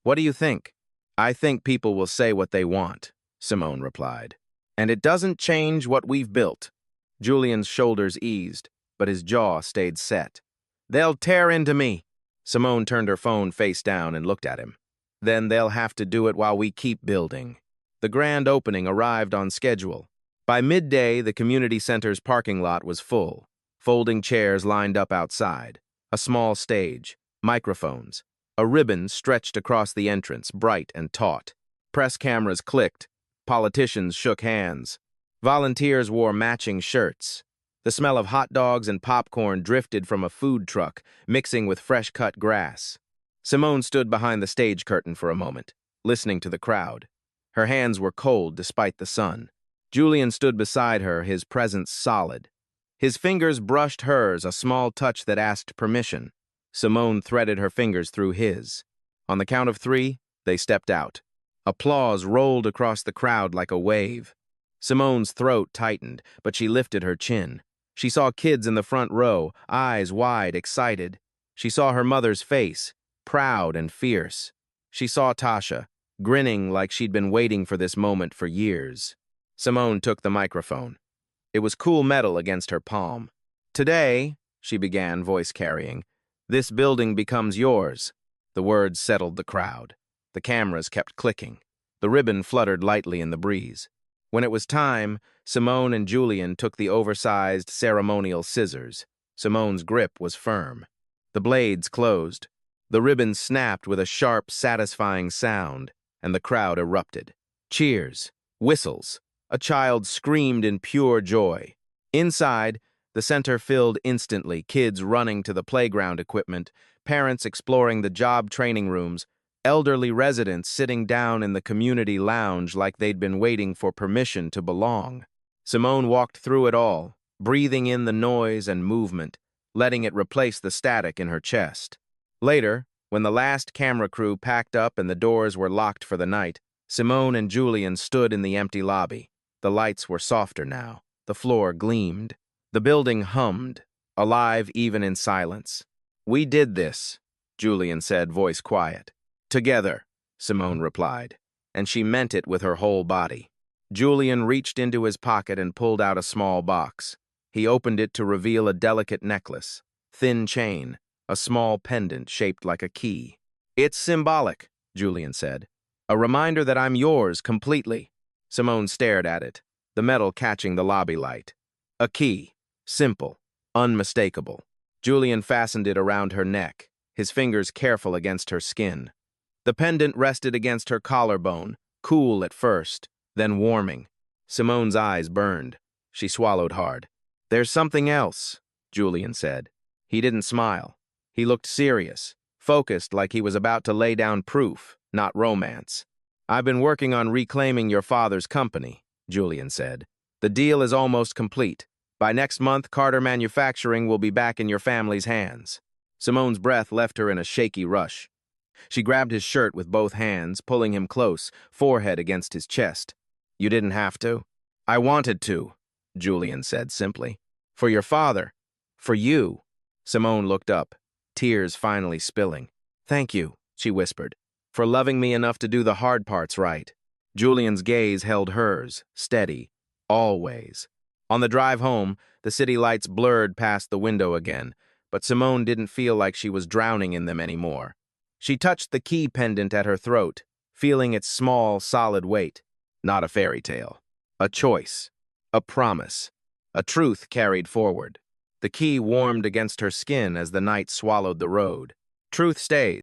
"What do you think?" "I think people will say what they want," Simone replied. "And it doesn't change what we've built." Julian's shoulders eased, but his jaw stayed set. "They'll tear into me." Simone turned her phone face down and looked at him. "Then they'll have to do it while we keep building." The grand opening arrived on schedule. By midday, the community center's parking lot was full. Folding chairs lined up outside. A small stage. Microphones. A ribbon stretched across the entrance, bright and taut. Press cameras clicked. Politicians shook hands. Volunteers wore matching shirts. The smell of hot dogs and popcorn drifted from a food truck, mixing with fresh-cut grass. Simone stood behind the stage curtain for a moment, listening to the crowd. Her hands were cold despite the sun. Julian stood beside her, his presence solid. His fingers brushed hers, a small touch that asked permission. Simone threaded her fingers through his. On the count of 3, they stepped out. Applause rolled across the crowd like a wave. Simone's throat tightened, but she lifted her chin. She saw kids in the front row, eyes wide, excited. She saw her mother's face, proud and fierce. She saw Tasha, grinning like she'd been waiting for this moment for years. Simone took the microphone. It was cool metal against her palm. "Today," she began, voice carrying, "this building becomes yours." The words settled the crowd. The cameras kept clicking. The ribbon fluttered lightly in the breeze. When it was time, Simone and Julian took the oversized ceremonial scissors. Simone's grip was firm. The blades closed. The ribbon snapped with a sharp, satisfying sound, and the crowd erupted. Cheers, whistles. A child screamed in pure joy. Inside, the center filled instantly, kids running to the playground equipment, parents exploring the job training rooms, elderly residents sitting down in the community lounge like they'd been waiting for permission to belong. Simone walked through it all, breathing in the noise and movement, letting it replace the static in her chest. Later, when the last camera crew packed up and the doors were locked for the night, Simone and Julian stood in the empty lobby. The lights were softer now. The floor gleamed. The building hummed, alive even in silence. "We did this," Julian said, voice quiet. "Together," Simone replied, and she meant it with her whole body. Julian reached into his pocket and pulled out a small box. He opened it to reveal a delicate necklace, thin chain, a small pendant shaped like a key. "It's symbolic," Julian said. "A reminder that I'm yours completely." Simone stared at it, the metal catching the lobby light. A key, simple, unmistakable. Julian fastened it around her neck, his fingers careful against her skin. The pendant rested against her collarbone, cool at first, then warming. Simone's eyes burned. She swallowed hard. "There's something else," Julian said. He didn't smile. He looked serious, focused like he was about to lay down proof, not romance. "I've been working on reclaiming your father's company," Julian said. "The deal is almost complete. By next month, Carter Manufacturing will be back in your family's hands." Simone's breath left her in a shaky rush. She grabbed his shirt with both hands, pulling him close, forehead against his chest. "You didn't have to." "I wanted to," Julian said simply. "For your father, For you. Simone looked up, tears finally spilling. Thank you, she whispered, for loving me enough to do the hard parts right. Julian's gaze held hers, steady, always. On the drive home, the city lights blurred past the window again, but Simone didn't feel like she was drowning in them anymore. She touched the key pendant at her throat, feeling its small, solid weight. Not a fairy tale. A choice. A promise. A truth carried forward. The key warmed against her skin as the night swallowed the road. Truth stayed.